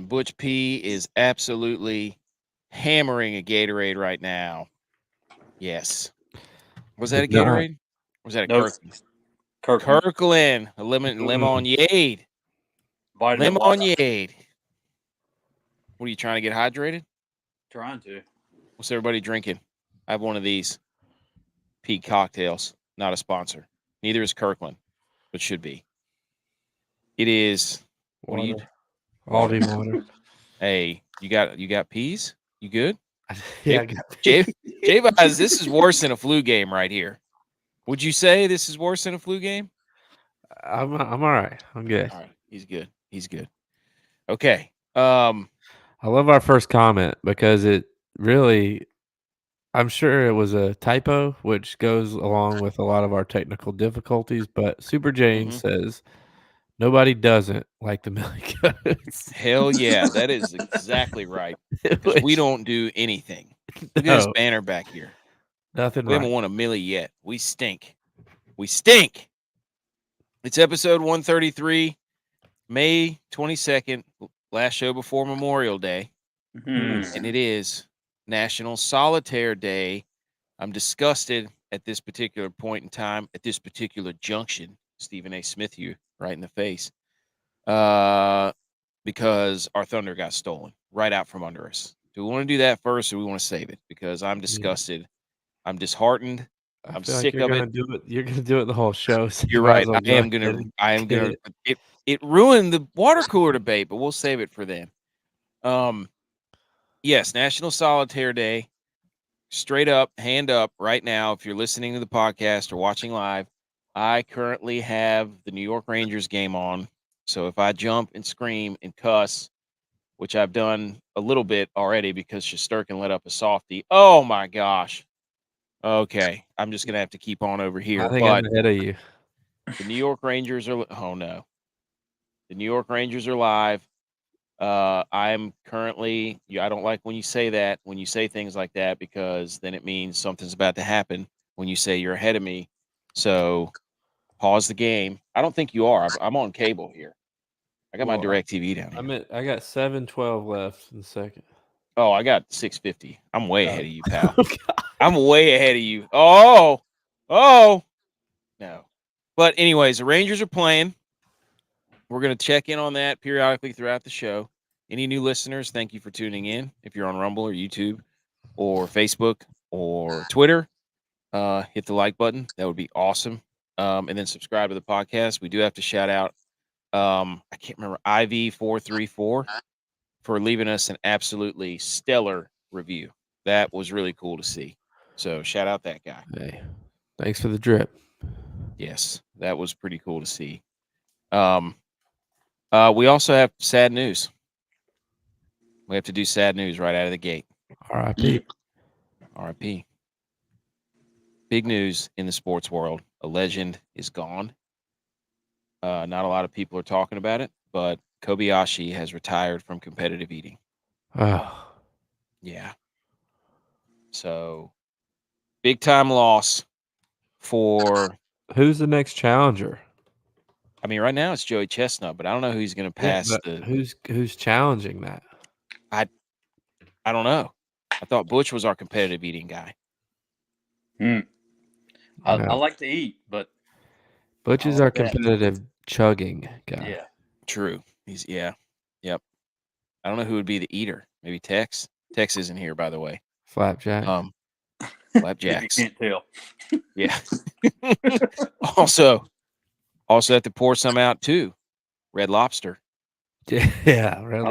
and Butch P is absolutely hammering a Gatorade right now. Yes. Was that a Gatorade? Or was that a Kirkland? Kirkland. A lemonade. Lemonade. What are you trying to get hydrated? Trying to. What's everybody drinking? I have one of these. Peak Cocktails. Not a sponsor. Neither is Kirkland, but should be. It is. What water. are you? Aldi water. Hey, you got peas? You good? Yeah, J-Vise, this is worse than a flu game right here. Would you say this is worse than a flu game? I'm all right. I'm good. All right, he's good. He's good. Okay. I love our first comment because it really, I'm sure it was a typo, which goes along with a lot of our technical difficulties. But Super Jane says, nobody doesn't like the Millie Coats. Hell yeah, that is exactly right. Because we don't do anything. Look at this banner back here. Nothing. We haven't won a Millie yet. We stink. We stink. It's episode 133, May 22nd, last show before Memorial Day. And it is National Solitaire Day. I'm disgusted at this particular point in time, at this particular junction, Stephen A. Smith, you right in the face, because our thunder got stolen right out from under us. Do we want to do that first, or we want to save it? Because I'm disgusted. Yeah. I'm disheartened. I'm sick of it. You're gonna do it the whole show. So you're right. I am gonna. It ruined the water cooler debate, but we'll save it for then. Yes, National Solitaire Day. Straight up, hand up right now. If you're listening to the podcast or watching live, I currently have the New York Rangers game on. So if I jump and scream and cuss, which I've done a little bit already because Shesterkin let up a softie. Oh my gosh. Okay, I'm just gonna have to keep on over here. I think I'm ahead of you. The New York Rangers are. Oh no, the New York Rangers are live. I'm currently. I don't like when you say that. When you say things like that, because then it means something's about to happen. When you say you're ahead of me, so pause the game. I don't think you are. I'm on cable here. I got my DirecTV down here. I got 7:12 left in the second. Oh, I got 6:50. I'm way ahead of you, pal. I'm way ahead of you. Oh, no. But anyways, the Rangers are playing. We're going to check in on that periodically throughout the show. Any new listeners, thank you for tuning in. If you're on Rumble or YouTube or Facebook or Twitter, hit the like button. That would be awesome. And then subscribe to the podcast. We do have to shout out, I can't remember, IV434 for leaving us an absolutely stellar review. That was really cool to see. So shout out that guy. Hey, thanks for the drip. Yes, that was pretty cool to see. We also have sad news. We have to do sad news right out of the gate. R.I.P. R.I.P. Big news in the sports world. A legend is gone. Not a lot of people are talking about it, but Kobayashi has retired from competitive eating. Oh. Yeah. So, big time loss for... Who's the next challenger? I mean, right now it's Joey Chestnut, but I don't know who he's going to pass. Who's challenging that? I don't know. I thought Butch was our competitive eating guy. I like to eat, but Butch is our competitive chugging guy. Yeah, true. Yep. I don't know who would be the eater. Maybe Tex. Tex isn't here, by the way. Flapjack. Flapjacks. You can't tell. Yeah. Also have to pour some out too. Red Lobster. Yeah, Red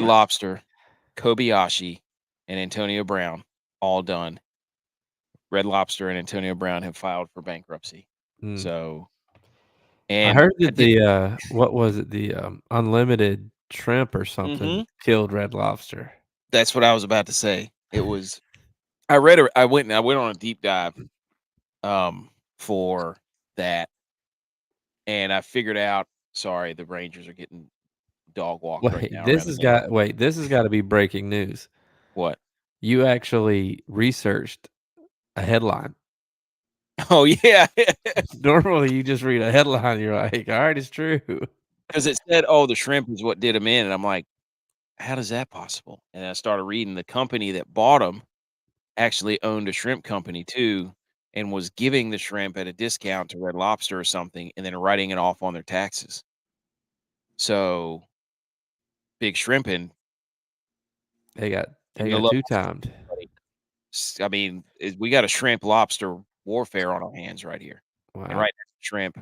Lobster, Kobayashi, and Antonio Brown all done. Red Lobster and Antonio Brown have filed for bankruptcy. So, and I heard that the what was it? The unlimited shrimp or something killed Red Lobster. That's what I was about to say. It was. I read it. I went on a deep dive, for that, and I figured out. Sorry, the Rangers are getting dog walked right now. This has got to be breaking news. What? You actually researched a headline. Oh yeah. Normally you just read a headline, you're like, all right, it's true. because it said, "Oh, the shrimp is what did them in," and I'm like, "How does that possible?" And I started reading the company that bought them actually owned a shrimp company too, and was giving the shrimp at a discount to Red Lobster or something, and then writing it off on their taxes. So big shrimping. They got No love 2-timed. I mean, we got a shrimp lobster warfare on our hands right here. And Wow. right now, shrimp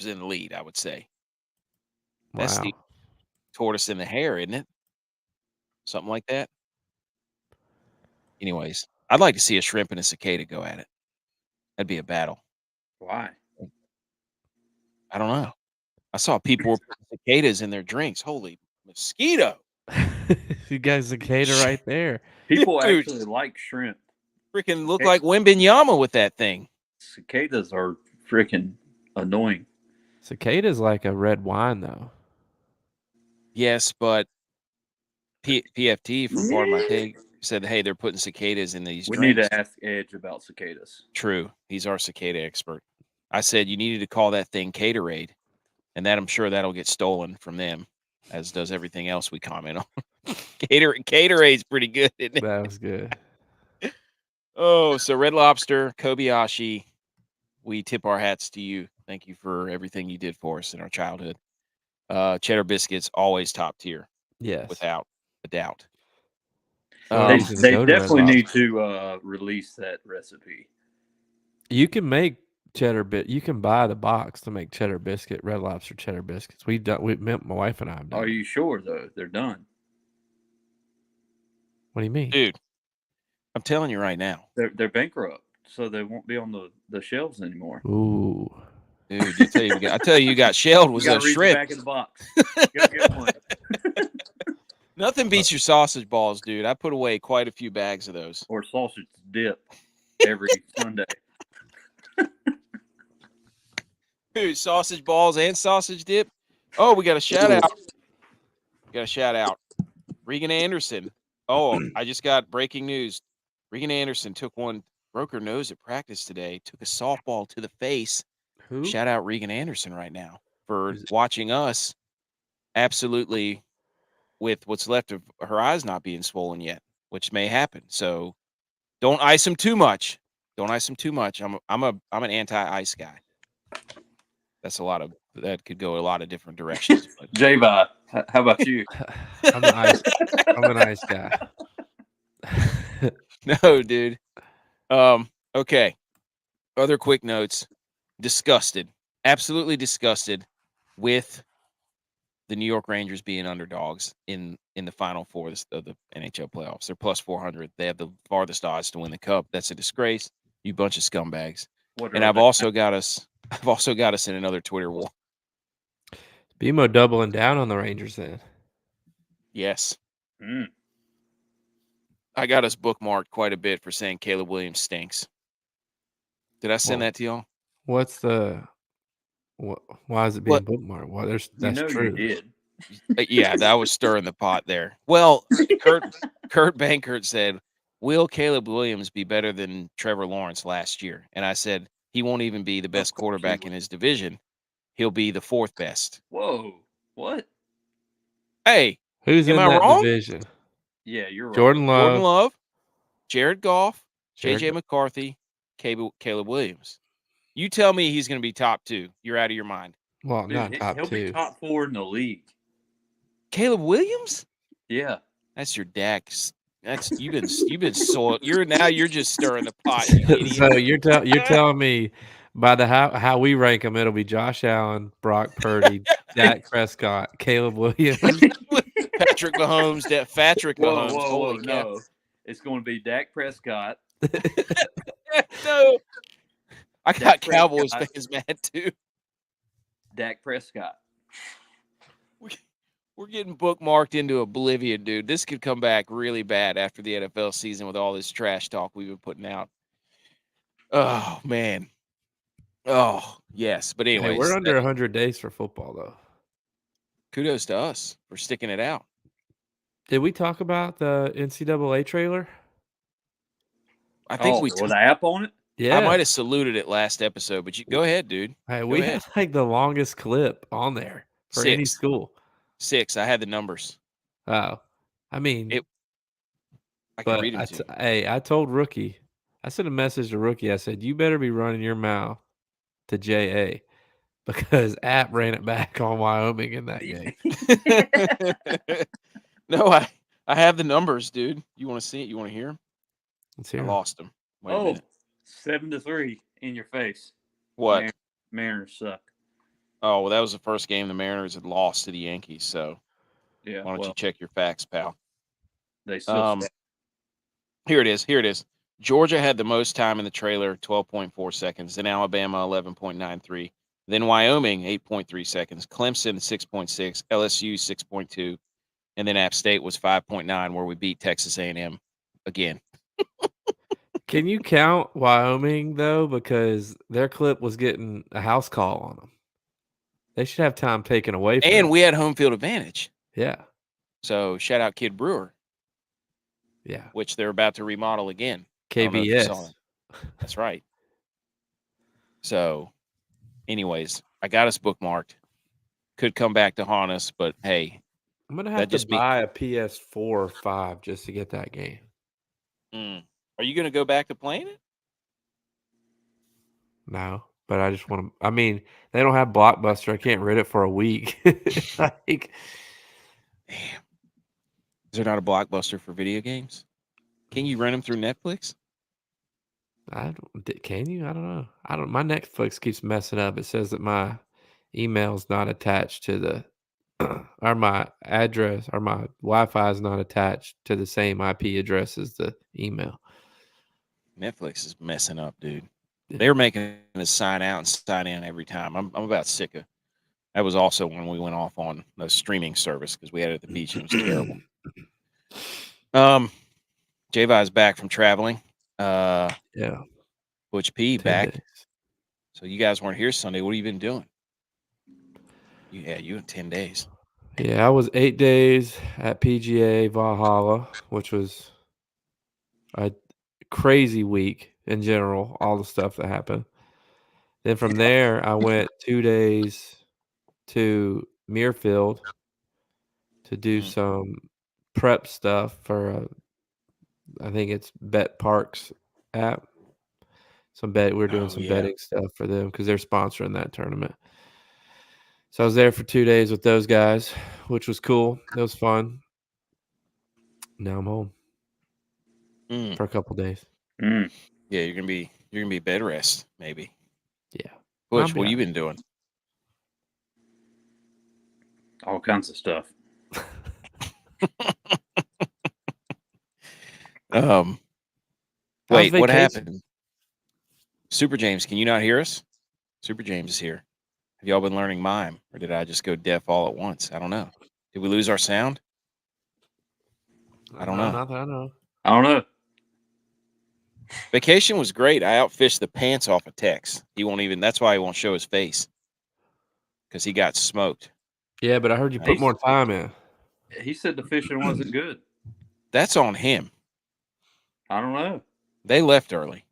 is in the lead, I would say. That's Wow. the tortoise in the hare, isn't it? Something like that. Anyways, I'd like to see a shrimp and a cicada go at it. That'd be a battle. Why? I don't know. I saw people were putting cicadas in their drinks. Holy mosquito. You got cicada right there. People Dude. actually like shrimp. Freaking look like Wembenyama with that thing. Cicadas are freaking annoying. Cicada's like a red wine, though. Yes, but PFT from Part of My Take said, hey, they're putting cicadas in these We drinks. need to ask Edge about cicadas. True. He's our cicada expert. I said you needed to call that thing Caterade, and that I'm sure that'll get stolen from them, as does everything else we comment on. Caterade's pretty good, isn't it? That was good. Oh, so Red Lobster, Kobayashi, we tip our hats to you. Thank you for everything you did for us in our childhood. Cheddar biscuits, always top tier. Yes. Without a doubt. They definitely need to release that recipe. You can make cheddar you can buy the box to make cheddar biscuit, Red Lobster cheddar biscuits. My wife and I have done. Are you sure though? They're done. What do you mean? Dude, I'm telling you right now. They're bankrupt, so they won't be on the shelves anymore. Ooh. Dude, I tell you, you got shelled was a shrimp. Back in the box. Go get one. Nothing beats your sausage balls, dude. I put away quite a few bags of those. Or sausage dip every Sunday. Dude, sausage balls and sausage dip. Oh, we got a shout out. Regan Anderson. Oh, I just got breaking news. Regan Anderson broke her nose at practice today, took a softball to the face. Who? Shout out Regan Anderson right now for watching us absolutely with what's left of her eyes not being swollen yet, which may happen. So don't ice them too much. I'm an anti-ice guy. That could go a lot of different directions. J-Bye, how about you? I'm an ice guy. No, dude. Okay. Other quick notes. Disgusted. Absolutely disgusted with the New York Rangers being underdogs in the Final Four of the NHL playoffs. They're plus 400. They have the farthest odds to win the cup. That's a disgrace. You bunch of scumbags. And I've also got us in another Twitter war. BMO doubling down on the Rangers then. Yes. I got us bookmarked quite a bit for saying Caleb Williams stinks. Did I send that to y'all? Why is it being bookmarked? Well, that's true. You did. Yeah, that was stirring the pot there. Well, Kurt Bankert said, will Caleb Williams be better than Trevor Lawrence last year? And I said, he won't even be the best quarterback in his division. He'll be the fourth best. Whoa. What? Hey. Who's in that division? Yeah, you're right. Jordan Love, Jared Goff, JJ McCarthy, Caleb Williams. You tell me he's going to be top 2. You're out of your mind. Well, not top 2. He'll be top 4 in the league. Caleb Williams? Yeah. That's your Dax. You've been soiled. You're just stirring the pot. You idiot. So you're telling me by the how we rank them, it'll be Josh Allen, Brock Purdy, Dak Prescott, Caleb Williams, Patrick Mahomes. Mahomes. Whoa, Holy cow. no. It's going to be Dak Prescott. No. I got Cowboys fans mad too. Dak Prescott. We're getting bookmarked into oblivion, dude. This could come back really bad after the NFL season with all this trash talk we've been putting out. Oh, man. Oh, yes. But anyways. Hey, we're under 100 days for football, though. Kudos to us for sticking it out. Did we talk about the NCAA trailer? I think with the app on it? Yeah. I might have saluted it last episode, but you go ahead, dude. Hey, Go we ahead. had like the longest clip on there for any 6. school. 6. I had the numbers. Oh, I mean, I can read them but to you. hey, I told Rookie, I sent a message to Rookie. I said, you better be running your mouth to JA because App ran it back on Wyoming in that game. No, I have the numbers, dude. You want to see it? You want to hear them? Let's I hear 'em. lost them. Wait a minute. 7-3 in your face. What? Mariners suck. Oh, well, that was the first game the Mariners had lost to the Yankees. So Yeah. why don't you check your facts, pal? They still suck. Here it is. Here it is. Georgia had the most time in the trailer, 12.4 seconds. Then Alabama, 11.93. Then Wyoming, 8.3 seconds. Clemson, 6.6. LSU, 6.2. And then App State was 5.9, where we beat Texas A&M again. Can you count Wyoming though? Because their clip was getting a house call on them. They should have time taken away from And them. we had home field advantage. Yeah. So shout out Kid Brewer, Yeah. which they're about to remodel again. I don't know if you saw KBS. it. That's right. So, anyways, I got us bookmarked. Could come back to haunt us, but hey, I'm gonna that have to just me. buy a PS4 or 5 just to get that game. Are you going to go back to playing it? No, but I just want to. I mean, they don't have Blockbuster. I can't rent it for a week. Like, Damn. Is there not a Blockbuster for video games? Can you rent them through Netflix? can you? I don't know. I don't. My Netflix keeps messing up. It says that my email's not attached to the, or my address or my Wi-Fi is not attached to the same IP address as the email. Netflix is messing up, dude. Yeah. They're making us sign out and sign in every time. I'm about sick of. That was also when we went off on the streaming service because we had it at the beach and it was terrible. J.U.Y.S back from traveling. Yeah. Butch P 10 back. days. So you guys weren't here Sunday. What have you been doing? You in 10 days. Yeah, I was 8 days at PGA Valhalla, which was a crazy week in general, all the stuff that happened. Then from there, I went 2 days to Muirfield to do some prep stuff for, I think it's Bet Parks app. We're doing some betting stuff for them because they're sponsoring that tournament. So I was there for 2 days with those guys, which was cool. It was fun. Now I'm home for a couple days. Mm. Yeah, you're gonna be bed rest maybe. Yeah. Butch, what have you been doing? All kinds of stuff. Wait, what happened? Super James, can you not hear us? Super James is here. Have y'all been learning mime, or did I just go deaf all at once? I don't know. Did we lose our sound? I don't know. Not that I know. I don't know. Vacation was great. I outfished the pants off of Tex. He won't even. That's why he won't show his face because he got smoked. Yeah, but I heard you put more time in. He said the fishing wasn't good. That's on him. I don't know. They left early.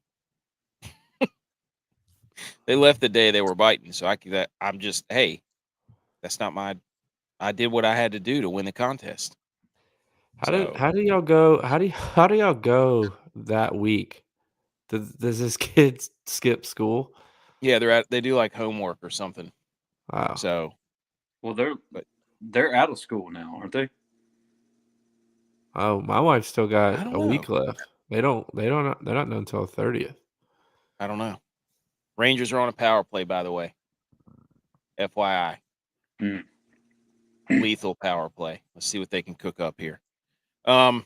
They left the day they were biting. So I'm just, hey, that's not my. I did what I had to do to win the contest. How do y'all go? How do y'all go that week? Does this kid skip school? Yeah, they do like homework or something. Wow. So, well, they're out of school now, aren't they? Oh, my wife still got a week left. They're not done until 30th. I don't know. Rangers are on a power play, by the way. FYI. Lethal power play. Let's see what they can cook up here. All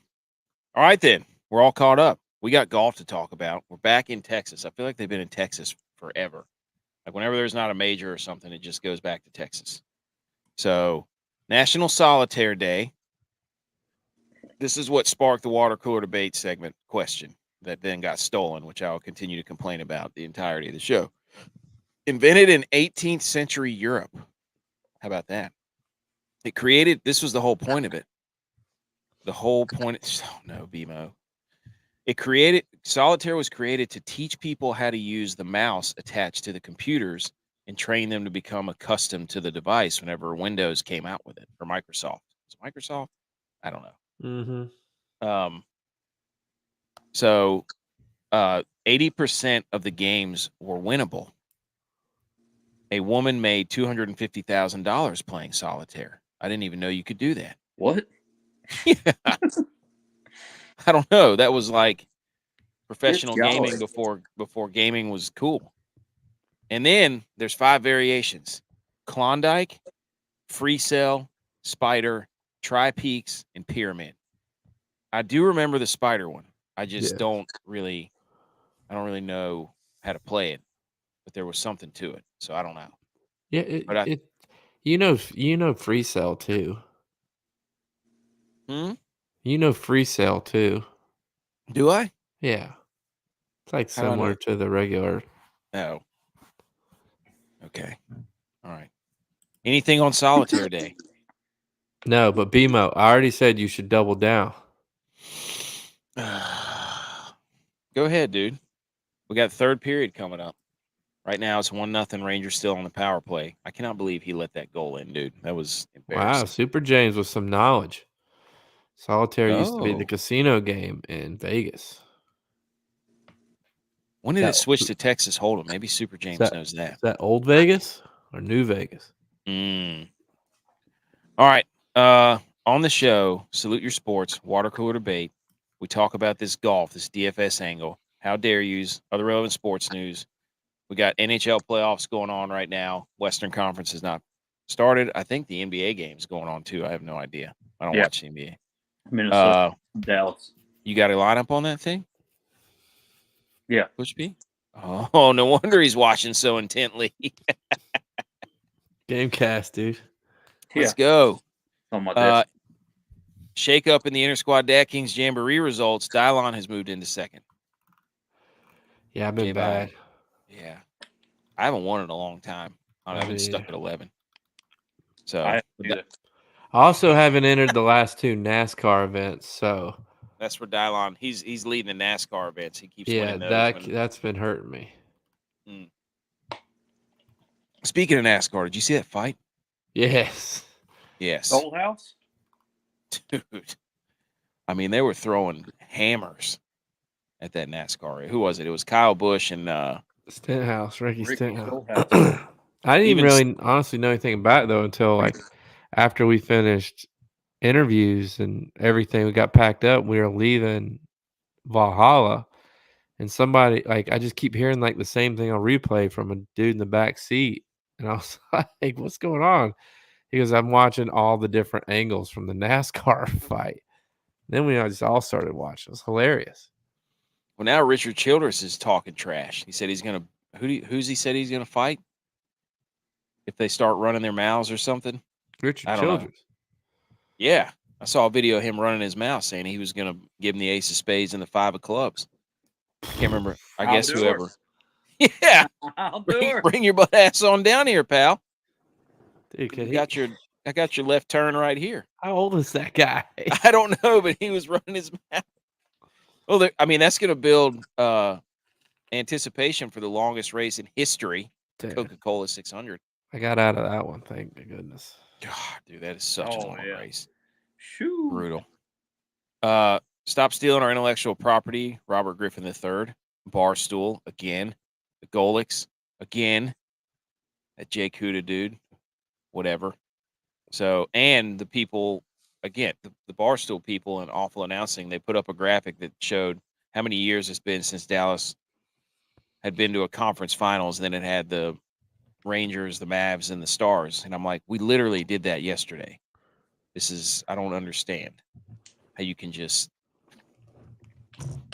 right, then. We're all caught up. We got golf to talk about. We're back in Texas. I feel like they've been in Texas forever. Like whenever there's not a major or something, it just goes back to Texas. So, National Solitaire Day. This is what sparked the water cooler debate segment question that then got stolen, which I'll continue to complain about the entirety of the show. Invented in 18th century Europe. How about that? This was the whole point of it. The whole point. Oh, no, BMO. Solitaire was created to teach people how to use the mouse attached to the computers and train them to become accustomed to the device whenever Windows came out with it, or Microsoft. Is it Microsoft? I don't know. Mm-hmm. So 80% of the games were winnable. A woman made $250,000 playing Solitaire. I didn't even know you could do that. What? Yeah. I don't know. That was like professional Good gaming before gaming was cool. And then there's 5 variations: Klondike, Free Cell, Spider, Tri-Peaks, and Pyramid. I do remember the Spider one. I just don't really know how to play it, but there was something to it, so I don't know. Yeah, But you know Free Cell too. You know Free Cell too. Do I? Yeah. It's like How do I know similar it? to the regular. Oh. Okay. All right. Anything on Solitaire Day? No, but BMO, I already said you should double down. Go ahead, dude. We got third period coming up. Right now it's 1-0. Rangers still on the power play. I cannot believe he let that goal in, dude. That was Wow, embarrassing. Super James with some knowledge. Solitaire used to be the Oh. casino game in Vegas. When did it switch to Texas Hold'em? Maybe Super James knows that. Is that old Vegas or new Vegas? All right. On the show, Salute Your Sports, Water Cooler Debate. We talk about this golf, this DFS angle. How dare yous? Other relevant sports news. We got NHL playoffs going on right now. Western Conference has not started. I think the NBA game is going on too. I have no idea. I don't watch the NBA. Minnesota, Dallas. You got a lineup on that thing? Yeah. Push B? Oh, no wonder he's watching so intently. Gamecast, dude. Let's go. Something like Shake up in the Inter-Squad DraftKings Jamboree results. Dylon has moved into second. Yeah, I've been bad. Yeah. I haven't won in a long time. I've been stuck at 11. So I also haven't entered the last 2 NASCAR events, so that's for Dylon. He's leading the NASCAR events. He keeps winning those. That's been hurting me. Speaking of NASCAR, did you see that fight? Yes. Old house? Dude. I mean, they were throwing hammers at that NASCAR. Who was it? It was Kyle Busch and Stenhouse, Ricky Stenhouse. Stenhouse. I didn't even really honestly know anything about it though until like after we finished interviews and everything, we got packed up. We were leaving Valhalla, and somebody I just keep hearing like the same thing on replay from a dude in the back seat, and I was like, "What's going on?" He goes, "I'm watching all the different angles from the NASCAR fight." Then we just all started watching. It was hilarious. Well, now Richard Childress is talking trash. He said he's gonna who's he said he's gonna fight if they start running their mouths or something. Richard Childress. Yeah, I saw a video of him running his mouth saying he was gonna give him the ace of spades and the 5 of clubs. Can't remember. I guess whoever. Yeah, bring your butt ass on down here, pal. Dude, I got your left turn right here. How old is that guy? I don't know, but he was running his mouth. Well, I mean, that's going to build anticipation for the longest race in history, Coca-Cola 600. I got out of that one, thank goodness. God, dude, that is such a long race. Shoo. Brutal. Stop stealing our intellectual property, Robert Griffin III. Barstool, again. The Golix, again. That Jay Cuda dude. Whatever. So, and the people, again, the Barstool people and Awful Announcing, they put up a graphic that showed how many years it's been since Dallas had been to a conference finals. And then it had the Rangers, the Mavs, and the Stars. And I'm like, we literally did that yesterday. I don't understand how you can just,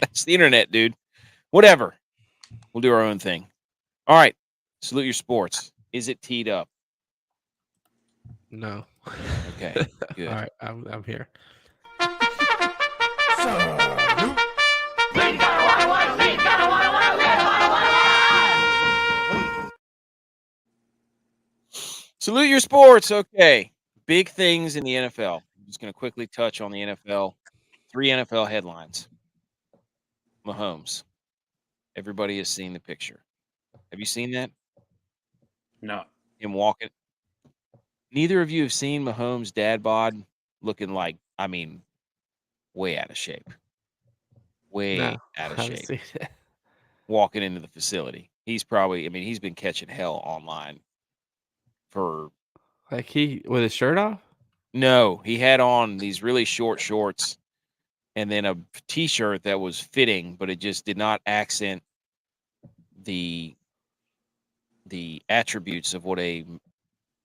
that's the internet, dude. Whatever. We'll do our own thing. All right. Salute Your Sports. Is it teed up? No. Okay, good. All right, I'm here. Salute Your Sports. Okay, big things in the NFL. I'm just going to quickly touch on the NFL. 3 NFL headlines. Mahomes. Everybody has seen the picture. Have you seen that? No. Him walking. Neither of you have seen Mahomes' dad bod looking like, I mean, way out of shape. Way No, out of I haven't shape. seen it. Walking into the facility. He's probably, I mean, he's been catching hell online for. Like he with his shirt off? No, he had on these really short shorts and then a t-shirt that was fitting, but it just did not accent the attributes of what a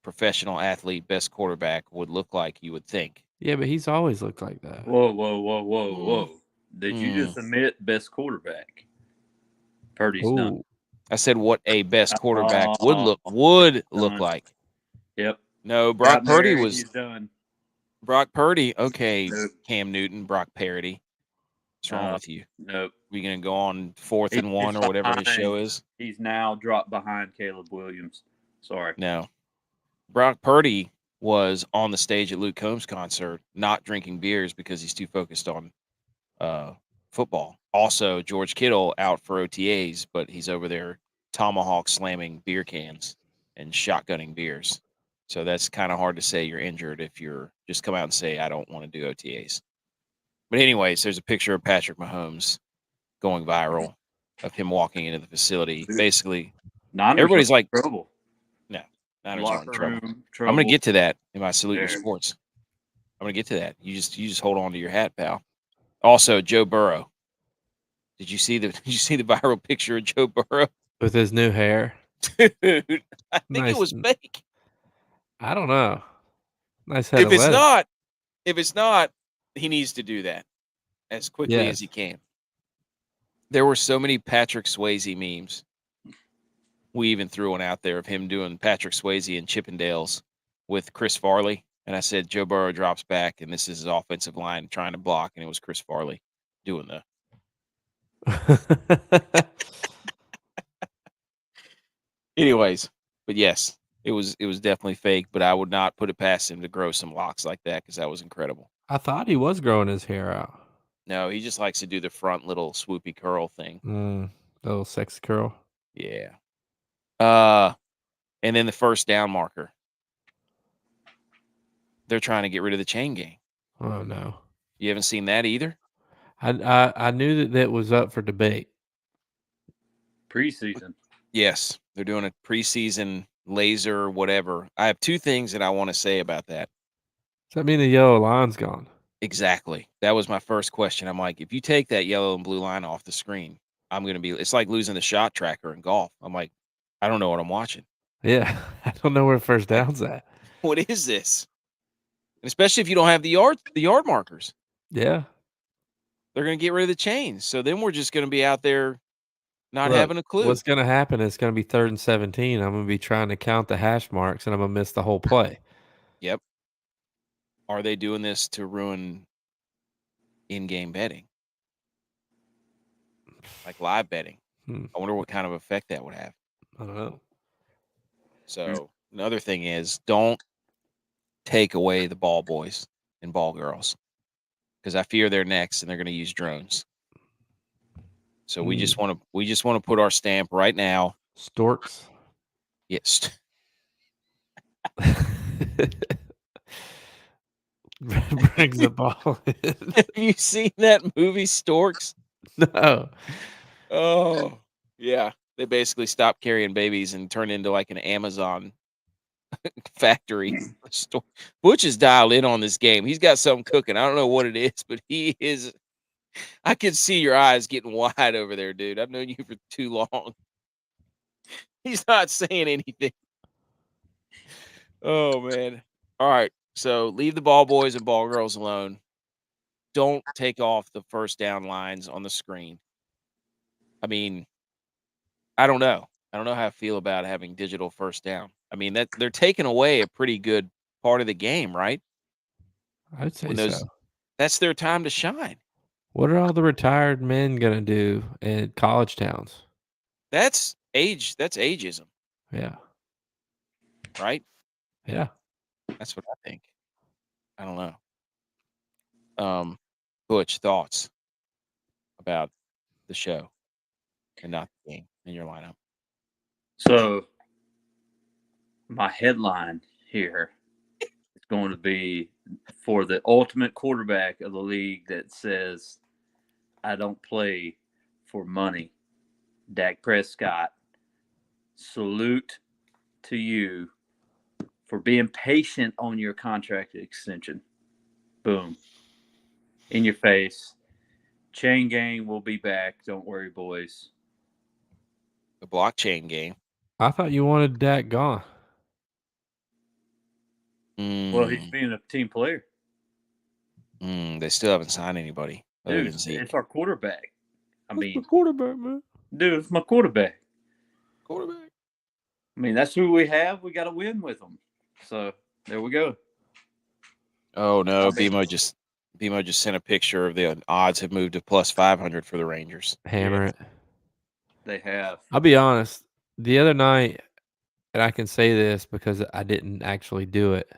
professional athlete, best quarterback would look like, you would think. Yeah, but he's always looked like that. Whoa, whoa, whoa, whoa, Mm. whoa. Did you just admit best quarterback? Purdy's done. Ooh. I said what a best quarterback would look done. like. Yep. No, Brock Got Purdy married, was he's done. Brock Purdy. Okay, Nope. Cam Newton, Brock Purdy. What's wrong with you? Nope. We gonna go on 4th and 1 or whatever his show is? He's now dropped behind Caleb Williams. Sorry. No. Brock Purdy was on the stage at Luke Combs' concert, not drinking beers because he's too focused on football. Also, George Kittle out for OTAs, but he's over there tomahawk slamming beer cans and shotgunning beers. So that's kind of hard to say you're injured if you're just come out and say, I don't want to do OTAs. But anyways, there's a picture of Patrick Mahomes going viral of him walking into the facility. Basically, everybody's like, trouble. no, Niners aren't in trouble. Trouble. I'm going to get to that in my Salute Your There. Sports. I'm going to get to that. You just hold on to your hat, pal. Also, Joe Burrow. Did you see the viral picture of Joe Burrow? With his new hair? Dude, I think it Nice. was fake. I don't know. Nice head If of it's lettuce. not, he needs to do that as quickly as he can. There were so many Patrick Swayze memes. We even threw one out there of him doing Patrick Swayze and Chippendales with Chris Farley. And I said, Joe Burrow drops back, and this is his offensive line trying to block, and it was Chris Farley doing the. Anyways, but yes, it was definitely fake, but I would not put it past him to grow some locks like that because that was incredible. I thought he was growing his hair out. No, he just likes to do the front little swoopy curl thing. Little sex curl. Yeah. And then the first down marker. They're trying to get rid of the chain gang. Oh no. You haven't seen that either? I knew that was up for debate. Preseason. Yes, they're doing a preseason laser whatever. I have two things that I want to say about that. Does that mean the yellow line's gone? Exactly. That was my first question. I'm like, if you take that yellow and blue line off the screen, I'm going to be, it's like losing the shot tracker in golf. I'm like, I don't know what I'm watching. Yeah. I don't know where first down's at. What is this? And especially if you don't have the yard markers. Yeah. They're going to get rid of the chains. So then we're just going to be out there not having a clue. What's going to happen is going to be 3rd and 17. I'm going to be trying to count the hash marks, and I'm going to miss the whole play. Yep. Are they doing this to ruin in-game betting? Like live betting? I wonder what kind of effect that would have. I don't know. So another thing is, don't take away the ball boys and ball girls because I fear they're next and they're going to use drones. So we just want to put our stamp right now. Storks. Yes. Brings the ball in. Have you seen that movie Storks? No. Oh, yeah. They basically stopped carrying babies and turned into like an Amazon factory store. Butch is dialed in on this game. He's got something cooking. I don't know what it is, but he is. I can see your eyes getting wide over there, dude. I've known you for too long. He's not saying anything. Oh, man. All right. So leave the ball boys and ball girls alone. Don't take off the first down lines on the screen. I mean, I don't know. I don't know how I feel about having digital first down. I mean, that they're taking away a pretty good part of the game, right? I'd say so. That's their time to shine. What are all the retired men going to do in college towns? That's ageism. Yeah. Right? Yeah. That's what I think. I don't know. Butch, thoughts about the show and not the game in your lineup. So my headline here is going to be for the ultimate quarterback of the league that says, I don't play for money. Dak Prescott, salute to you for being patient on your contract extension. Boom. In your face. Chain gang will be back. Don't worry, boys. The blockchain game. I thought you wanted Dak gone. Well, he's being a team player. They still haven't signed anybody other than Zeke. It's our quarterback. I mean, quarterback, man. Dude, it's my quarterback. Quarterback. I mean, that's who we have. We got to win with them. So there we go. Oh no, BMO just sent a picture of the odds have moved to plus 500 for the Rangers. Hammer it. They have. I'll be honest. The other night, and I can say this because I didn't actually do it,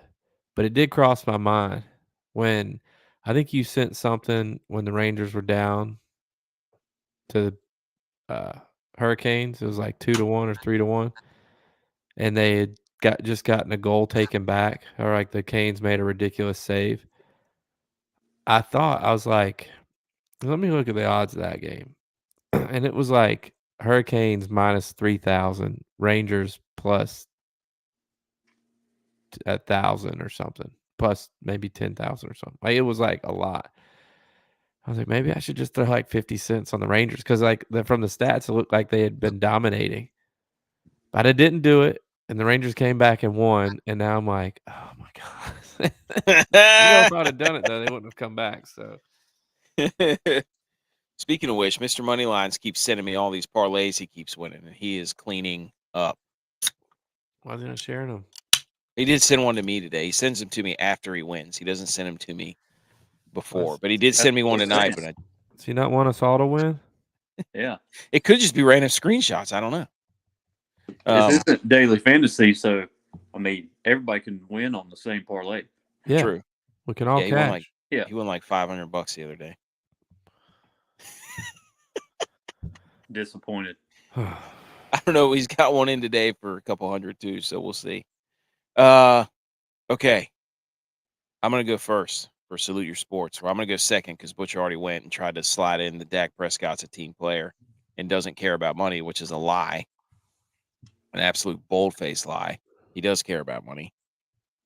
but it did cross my mind when I think you sent something when the Rangers were down to the Hurricanes. It was like 2-1 or 3-1, and they had just gotten a goal taken back, or like the Canes made a ridiculous save. I was like, let me look at the odds of that game, and it was like Hurricanes minus 3,000, Rangers plus 1,000 or something, plus maybe 10,000 or something. Like, it was like a lot. I was like, maybe I should just throw like 50 cents on the Rangers because like from the stats, it looked like they had been dominating. But I didn't do it, and the Rangers came back and won. And now I'm like, oh my god! If I'd have done it though, they wouldn't have come back. So, speaking of which, Mr. Moneylines keeps sending me all these parlays he keeps winning, and he is cleaning up. Why is he not sharing them? He did send one to me today. He sends them to me after he wins. He doesn't send them to me before, but he did send me one tonight. But does he not want us all to win? Yeah, it could just be random screenshots. I don't know. This isn't daily fantasy, so I mean everybody can win on the same parlay. Yeah, true. We can all cash. He won like $500 the other day. Disappointed. I don't know. He's got one in today for a couple hundred too, so we'll see. Okay. I'm gonna go first for Salute Your Sports. Or I'm gonna go second because Butcher already went and tried to slide in the Dak Prescott's a team player and doesn't care about money, which is a lie, an absolute bold-faced lie. He does care about money.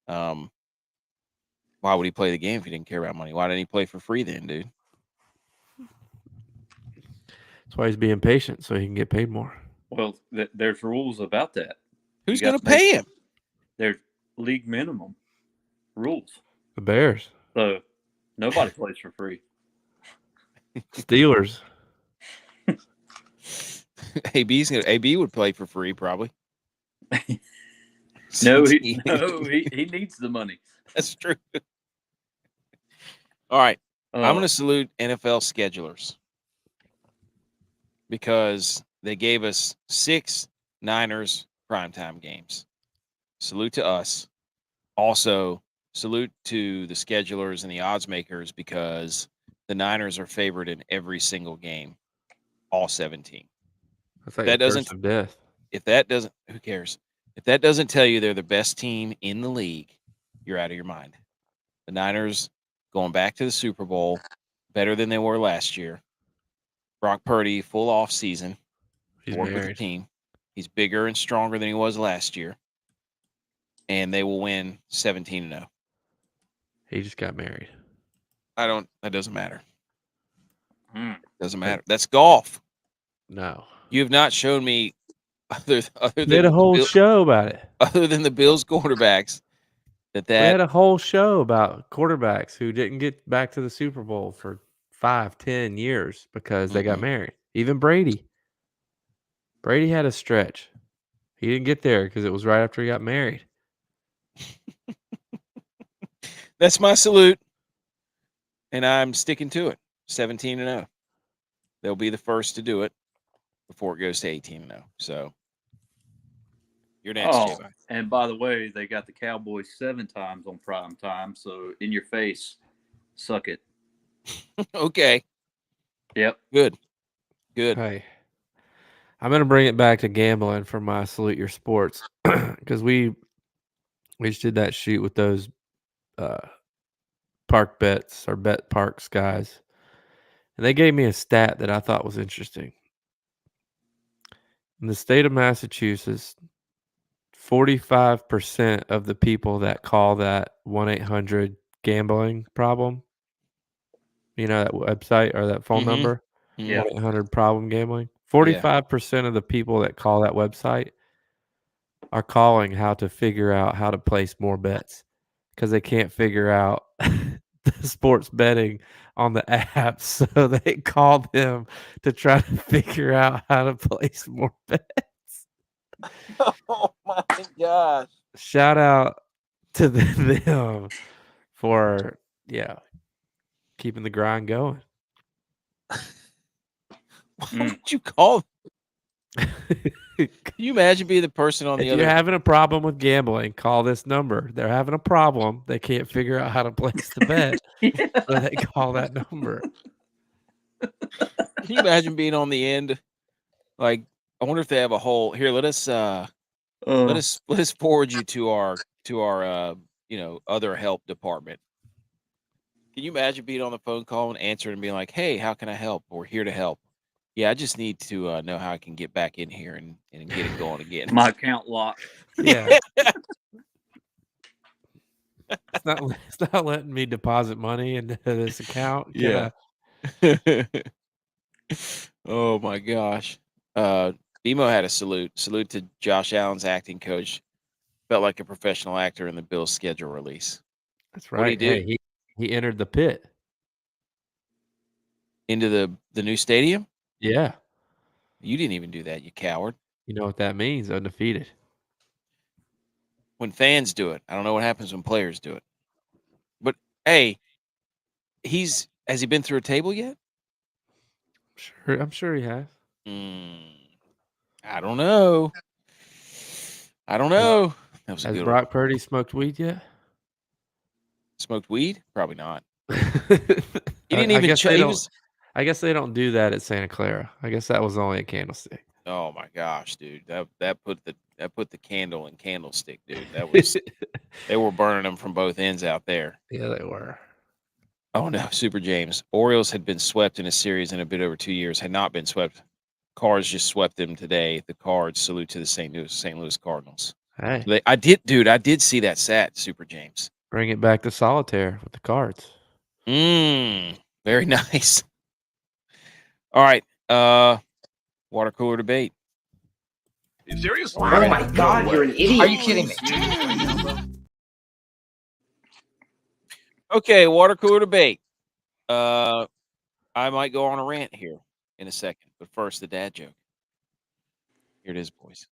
Why would he play the game if he didn't care about money? Why didn't he play for free then, dude? That's why he's being patient so he can get paid more. Well, there's rules about that. Who's going to pay him? There's league minimum rules. The Bears. So nobody plays for free. Steelers. AB would play for free probably. No, he needs the money. That's true. All right. I'm going to salute NFL schedulers because they gave us 6 Niners primetime games. Salute to us. Also, salute to the schedulers and the odds makers because the Niners are favored in every single game, all 17. That's like curse of death. If that doesn't, who cares? If that doesn't tell you they're the best team in the league, you're out of your mind. The Niners going back to the Super Bowl, better than they were last year. Brock Purdy, full off season. He's worked with the team. He's bigger and stronger than he was last year. And they will win 17-0. He just got married. That doesn't matter. Doesn't matter. That's golf. No. You have not shown me other than we had a whole show about it. Other than the Bills quarterbacks. We had a whole show about quarterbacks who didn't get back to the Super Bowl for 5-10 years because they got married. Even Brady. Brady had a stretch. He didn't get there because it was right after he got married. That's my salute. And I'm sticking to it. 17-0. They'll be the first to do it before it goes to 18-0. So you're next, J-Bye. And by the way, they got the Cowboys 7 times on prime time. So in your face, suck it. Okay. Yep. Good. Good. Hey, I'm gonna bring it back to gambling for my Salute Your Sports because we just did that shoot with those park bets or bet parks guys, and they gave me a stat that I thought was interesting. In the state of Massachusetts, 45% of the people that call that 1-800 gambling problem, that website or that phone number, Yeah. 1-800 problem gambling, 45% of the people that call that website are calling how to figure out how to place more bets because they can't figure out the sports betting on the app. So they call them to try to figure out how to place more bets. Oh my gosh. Shout out to them for keeping the grind going. Why would you call? Can you imagine being the person on the If other? you're having a problem with gambling, call this number. They're having a problem. They can't figure out how to place the bet. So they call that number. Can you imagine being on the end? Like, I wonder if they have a whole here. Let us forward you to our other help department. Can you imagine being on the phone call and answering and being like, "Hey, how can I help? We're here to help. Yeah, I just need to know how I can get back in here and get it going again." My account locked. Yeah. It's not letting me deposit money into this account. Yeah. Oh my gosh. Demo had a salute to Josh Allen's acting coach. Felt like a professional actor in the Bills schedule release. That's What'd he right. do? Hey, he entered the pit. Into the new stadium? Yeah. You didn't even do that, you coward. You know what that means? Undefeated. When fans do it, I don't know what happens when players do it. But hey, has he been through a table yet? I'm sure he has. I don't know. That was a Has good one. Brock Purdy smoked weed yet? Smoked weed? Probably not. He I didn't even. guess I guess they don't do that at Santa Clara. I guess that was only a candlestick. Oh my gosh, dude! That put the candle in candlestick, dude. That was they were burning them from both ends out there. Yeah, they were. Oh no, Super James. Orioles had been swept in a series in a bit over 2 years. Had not been swept. Cards just swept them today. The Cards salute to the St. Louis Cardinals. Hey, I did see that stat, Super James. bring it back to Solitaire with the cards. Very nice. All right. Water cooler debate. Are you serious? Oh my God, you're an idiot. Are you kidding me? Okay, water cooler debate. I might go on a rant here in a second, but first the dad joke. Here it is, boys.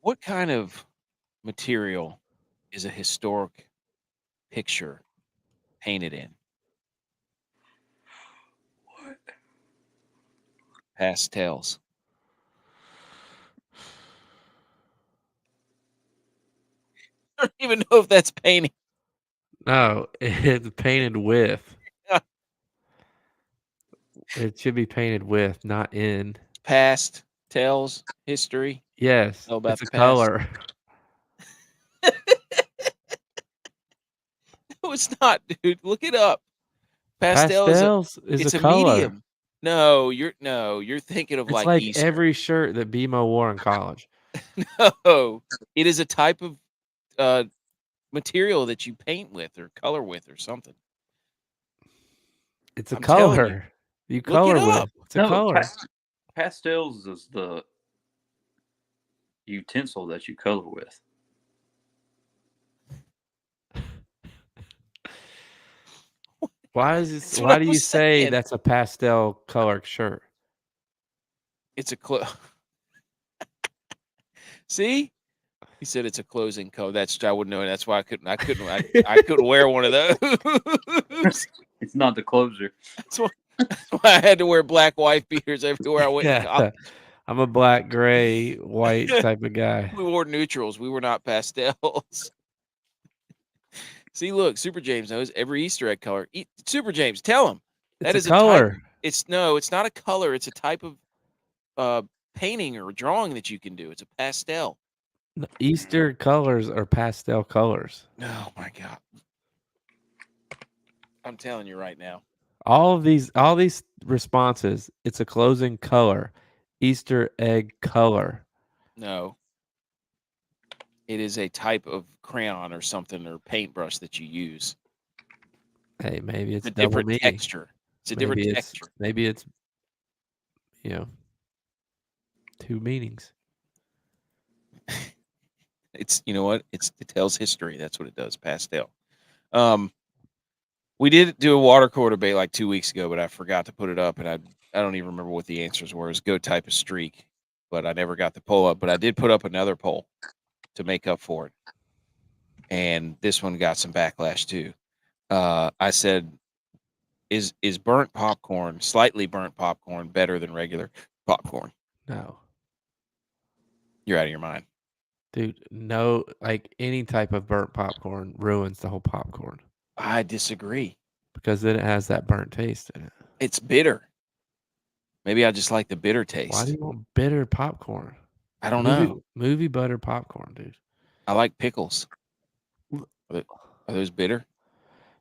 What kind of material is a historic picture painted in? What? Pastels. I don't even know if that's painting. No, it's painted with. It should be painted with, not in. Past tells history. Yes, Know about it's a the past. color. No, it's not, dude. Look it up. Pastel is a a color. medium. No, you're thinking of It's like like Easter. every shirt that BMO wore in college. No, it is a type of material that you paint with or color with or something. It's a I'm telling color. You Look it color up. with. It's a color. Pastels is the utensil that you color with. Why That's what why I do you was say saying. that's a pastel color shirt? It's a See? He said it's a closing code. I wouldn't know. That's why I couldn't wear one of those. It's not the closer. That's why I had to wear black wife beaters everywhere I went in college. I'm a black, gray, white type of guy. We wore neutrals. We were not pastels. See, look, Super James knows every Easter egg color. Super James, tell him. It's That is a color. It's not a color. It's a type of painting or drawing that you can do. It's a pastel. Easter colors are pastel colors. Oh my God. I'm telling you right now. All these responses, it's a closing color. Easter egg color. No. It is a type of crayon or something or paintbrush that you use. Hey, maybe it's a double different meaning. texture. It's a different texture. Maybe it's two meanings. It's you know what? It tells history. That's what it does. Pastel. We did do a water cooler debate like 2 weeks ago, but I forgot to put it up, and I don't even remember what the answers were. It was go type of streak, but I never got the poll up. But I did put up another poll to make up for it, and this one got some backlash too. I said, "Is burnt popcorn, slightly burnt popcorn, better than regular popcorn?" No. You're out of your mind. Dude, no, like any type of burnt popcorn ruins the whole popcorn. I disagree. Because then it has that burnt taste in it. It's bitter. Maybe I just like the bitter taste. Why do you want bitter popcorn? I don't know. Movie butter popcorn, dude. I like pickles. Are those bitter?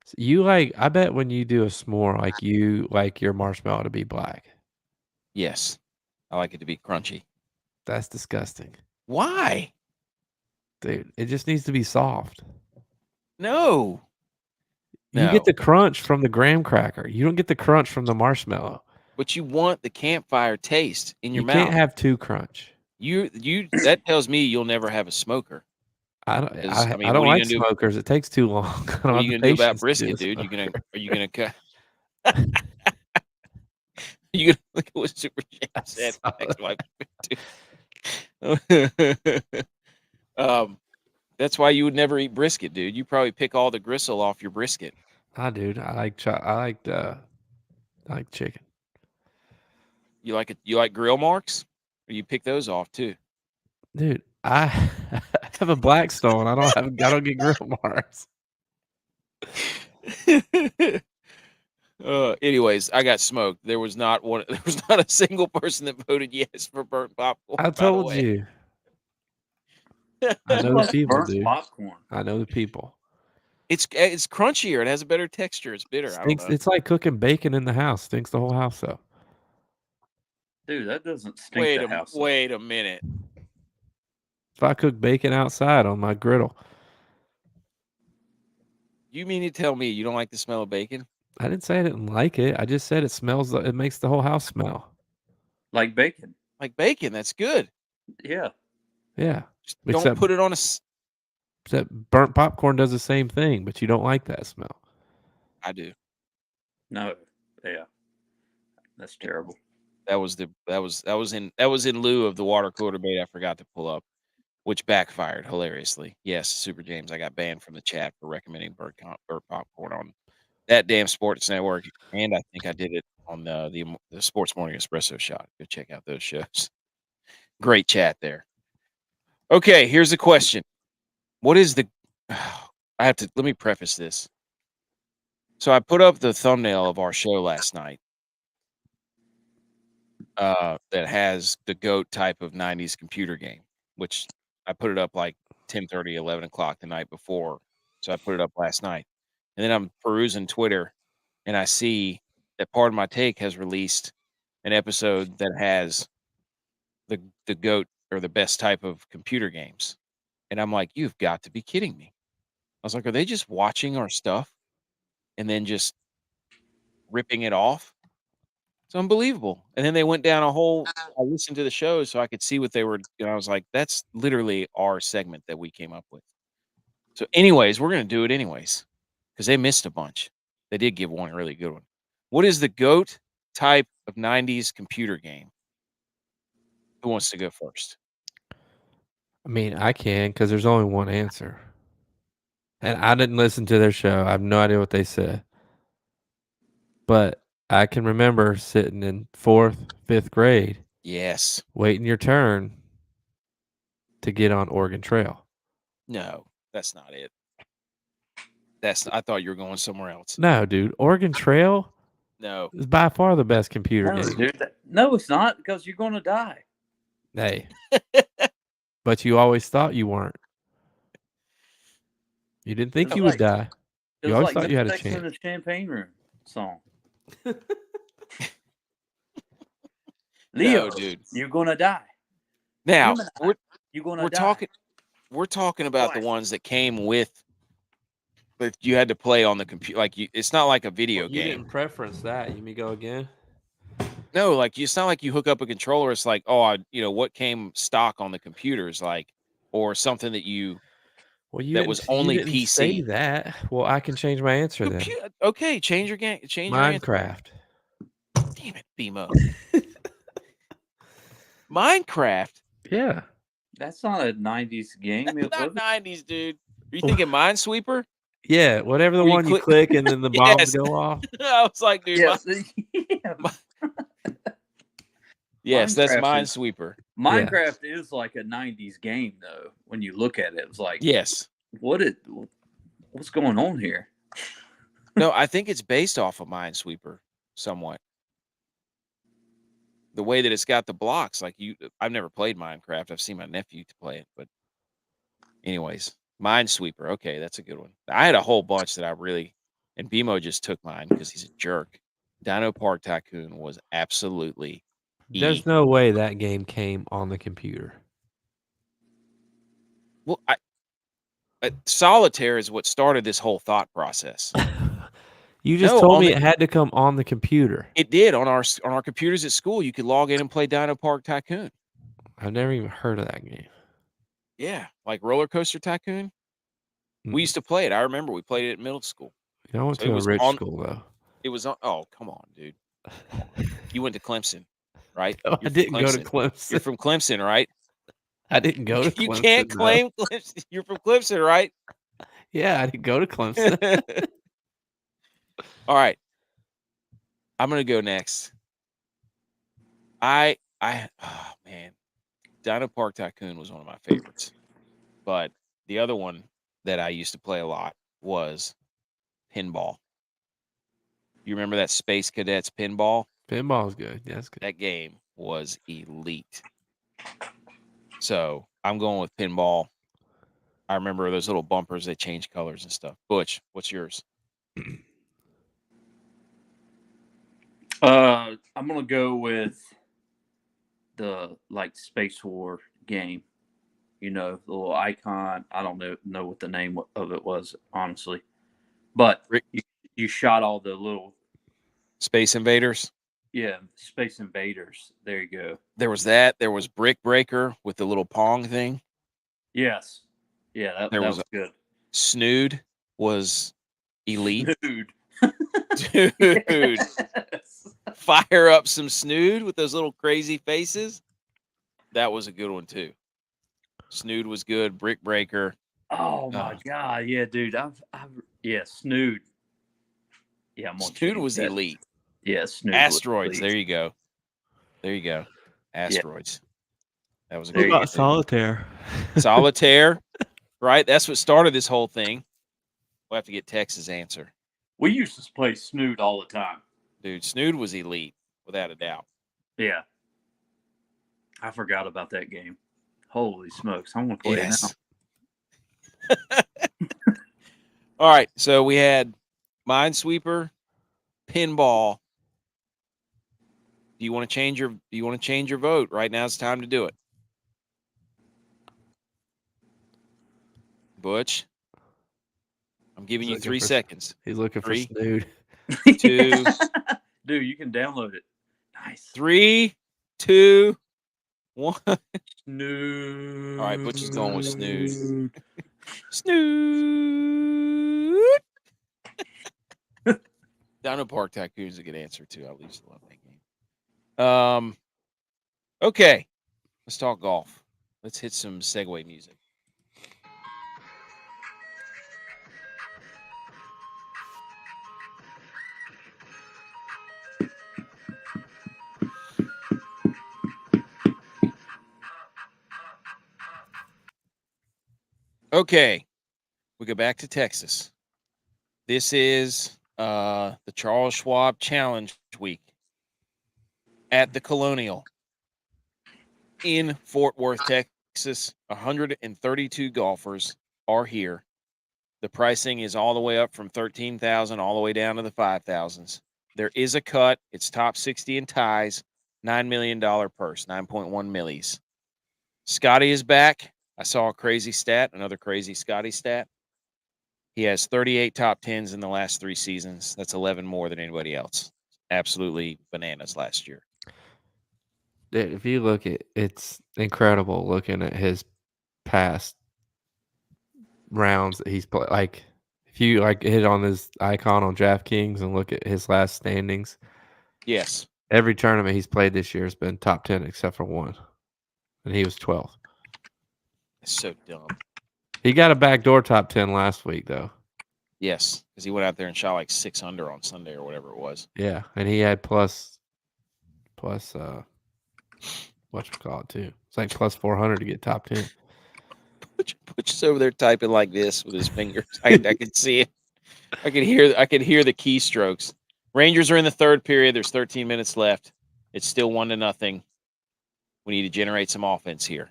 So I bet when you do a s'more, like you like your marshmallow to be black. Yes. I like it to be crunchy. That's disgusting. Why? Dude, it just needs to be soft. No. You get the crunch from the graham cracker. You don't get the crunch from the marshmallow. But you want the campfire taste in your mouth. You can't have too crunch. That tells me you'll never have a smoker. I don't like smokers. It takes too long. What are you gonna do about brisket, dude? Are you gonna cut? You gonna look at what Super James said? That's why you would never eat brisket, dude. You probably pick all the gristle off your brisket. Dude. I like chicken. You like it? You like grill marks? Or you pick those off too? Dude, I have a Blackstone. I don't get grill marks. Anyways, I got smoked. There was not a single person that voted yes for burnt popcorn. I told you. I know the people, dude. Popcorn. I know the people. It's crunchier. It has a better texture. It's bitter. I don't know. It's like cooking bacon in the house. Stinks the whole house up. Dude, that doesn't stink the house up. Wait a minute. If I cook bacon outside on my griddle. You mean to tell me you don't like the smell of bacon? I didn't say I didn't like it. I just said it makes the whole house smell. Like bacon. Like bacon. That's good. Yeah. Yeah. Just don't put it on a... That burnt popcorn does the same thing, but you don't like that smell. I do. No. Yeah. That's terrible. That was in lieu of the water cooler debate I forgot to pull up, which backfired hilariously. Yes, Super James, I got banned from the chat for recommending burnt popcorn on that damn sports network, and I think I did it on the Sports Morning Espresso Shot. Go check out those shows. Great chat there. Okay, here's the question. What is the... let me preface this. So I put up the thumbnail of our show last night that has the GOAT type of 90s computer game, which I put it up like 10:30, 11 o'clock the night before. So I put it up last night. And then I'm perusing Twitter, and I see that Part of My Take has released an episode that has the GOAT or the best type of computer games. And I'm like, you've got to be kidding me. I was like, are they just watching our stuff and then just ripping it off? It's unbelievable. And then they went down I listened to the show so I could see what they were, I was like, that's literally our segment that we came up with. So anyways, we're going to do it anyways because they missed a bunch. They did give one really good one. What is the GOAT type of 90s computer game? Who wants to go first? I mean, I can because there's only one answer. And I didn't listen to their show. I have no idea what they said. But I can remember sitting in 4th, 5th grade. Yes. Waiting your turn to get on Oregon Trail. No, that's not it. I thought you were going somewhere else. No, dude. Oregon Trail No. It's by far the best computer No, game. dude, no, it's not because you're gonna die. Hey, but you always thought you weren't. You didn't think It's you would like- die. It You was always like thought you had a Sex in chance. the Champagne Room song. Leo, No, dude. you're gonna die. Now Gemini, you're gonna we're die. talking about the Twice. ones that came with, but you had to play on the computer. Like it's not like a video You game. didn't preference that. You may go again. No, like it's not like you hook up a controller. It's like, oh, what came stock on the computers, like, or something that you Well, you that didn't, was only you didn't say PC. that. Well, I can change my answer then. Okay, change your game. Change your answer. Minecraft. Damn it, BMO. Minecraft. Yeah. That's not a 90s game. Not 90s, dude. Are you thinking Minesweeper? Yeah, whatever the Where you one you click and then the bombs Yes. go off. I was like, dude. Yes, Yes, that's Minecraft is- Minesweeper. Minecraft is like a 90s game, though. When you look at it, it's like, Yes. what's going on here? No, I think it's based off of Minesweeper somewhat. The way that it's got the blocks, like I've never played Minecraft. I've seen my nephew to play it, but anyways, Minesweeper. Okay, that's a good one. I had a whole bunch that I really, and BMO just took mine because he's a jerk. Dino Park Tycoon was absolutely. There's no way that game came on the computer. Well, Solitaire is what started this whole thought process. You just No, told on me the- it had to come on the computer. It did on our computers at school. You could log in and play Dino Park Tycoon. I've never even heard of that game. Yeah, like Roller Coaster Tycoon. We used to play it. I remember we played it at middle school. I went So to it a was rich on- school though. It was on. Oh, come on, dude. You went to Clemson, right? No, I You're from didn't go to You're Clemson. from Clemson, right? I didn't go to Clemson. You can't though. claim Clemson. You're from Clemson, right? Yeah, I didn't go to Clemson. All right. I'm gonna go next. Oh man, Dino Park Tycoon was one of my favorites, but the other one that I used to play a lot was pinball. You remember that Space Cadets pinball? Pinball's good. Yeah, that's good. That game was elite. So I'm going with pinball. I remember those little bumpers that change colors and stuff. Butch, what's yours? I'm gonna go with the Space War game. You know, the little icon. I don't know what the name of it was, honestly. But you shot all the little Space Invaders. Yeah, Space Invaders. There you go. There was that. There was Brick Breaker with the little Pong thing. Yes. Yeah, that was good. Snood was elite. Dude. Dude. Yes. Fire up some Snood with those little crazy faces. That was a good one too. Snood was good. Brick Breaker. Oh my God. Yeah, dude. Snood. Yeah, Snood was elite. Yeah, Snood. Asteroids. There you go. Asteroids. That was a What good about one. Solitaire? Solitaire. Right? That's what started this whole thing. We'll have to get Tex's answer. We used to play Snood all the time. Dude, Snood was elite, without a doubt. Yeah. I forgot about that game. Holy smokes. I'm going to play it now. All right. So we had Minesweeper, pinball. Do you want to change your vote? Right now it's time to do it. Butch, I'm giving you 3 seconds. He's looking 3, for Snood. 2. Dude, you can download it. Nice. 3, 2, 1. Snood. All right, Butch is going with Snood. Snood. Dino Park Tycoon is a good answer too. I used to love that game. Okay, let's talk golf. Let's hit some segue music. Okay, we go back to Texas. This is the Charles Schwab Challenge Week at the Colonial in Fort Worth, Texas. 132 golfers are here. The pricing is all the way up from $13,000 all the way down to the $5,000s. There is a cut. It's top 60 in ties. $9 million purse, 9.1 millies. Scotty is back. I saw a crazy stat, another crazy Scotty stat. He has 38 top 10s in the last 3 seasons. That's 11 more than anybody else. Absolutely bananas last year. Dude, if you look at it's incredible looking at his past rounds that he's played. Like, if you hit on his icon on DraftKings and look at his last standings, yes, every tournament he's played this year has been top 10 except for one, and he was 12th. it's so dumb. He got a backdoor top 10 last week though. Yes, because he went out there and shot like 6 under on Sunday or whatever it was. Yeah, and he had plus whatchamacallit too. It's like plus 400 to get top 10. Butch is over there typing like this with his fingers. I can see it. I can hear the keystrokes. Rangers are in the third period. There's 13 minutes left. It's still 1-0. We need to generate some offense here.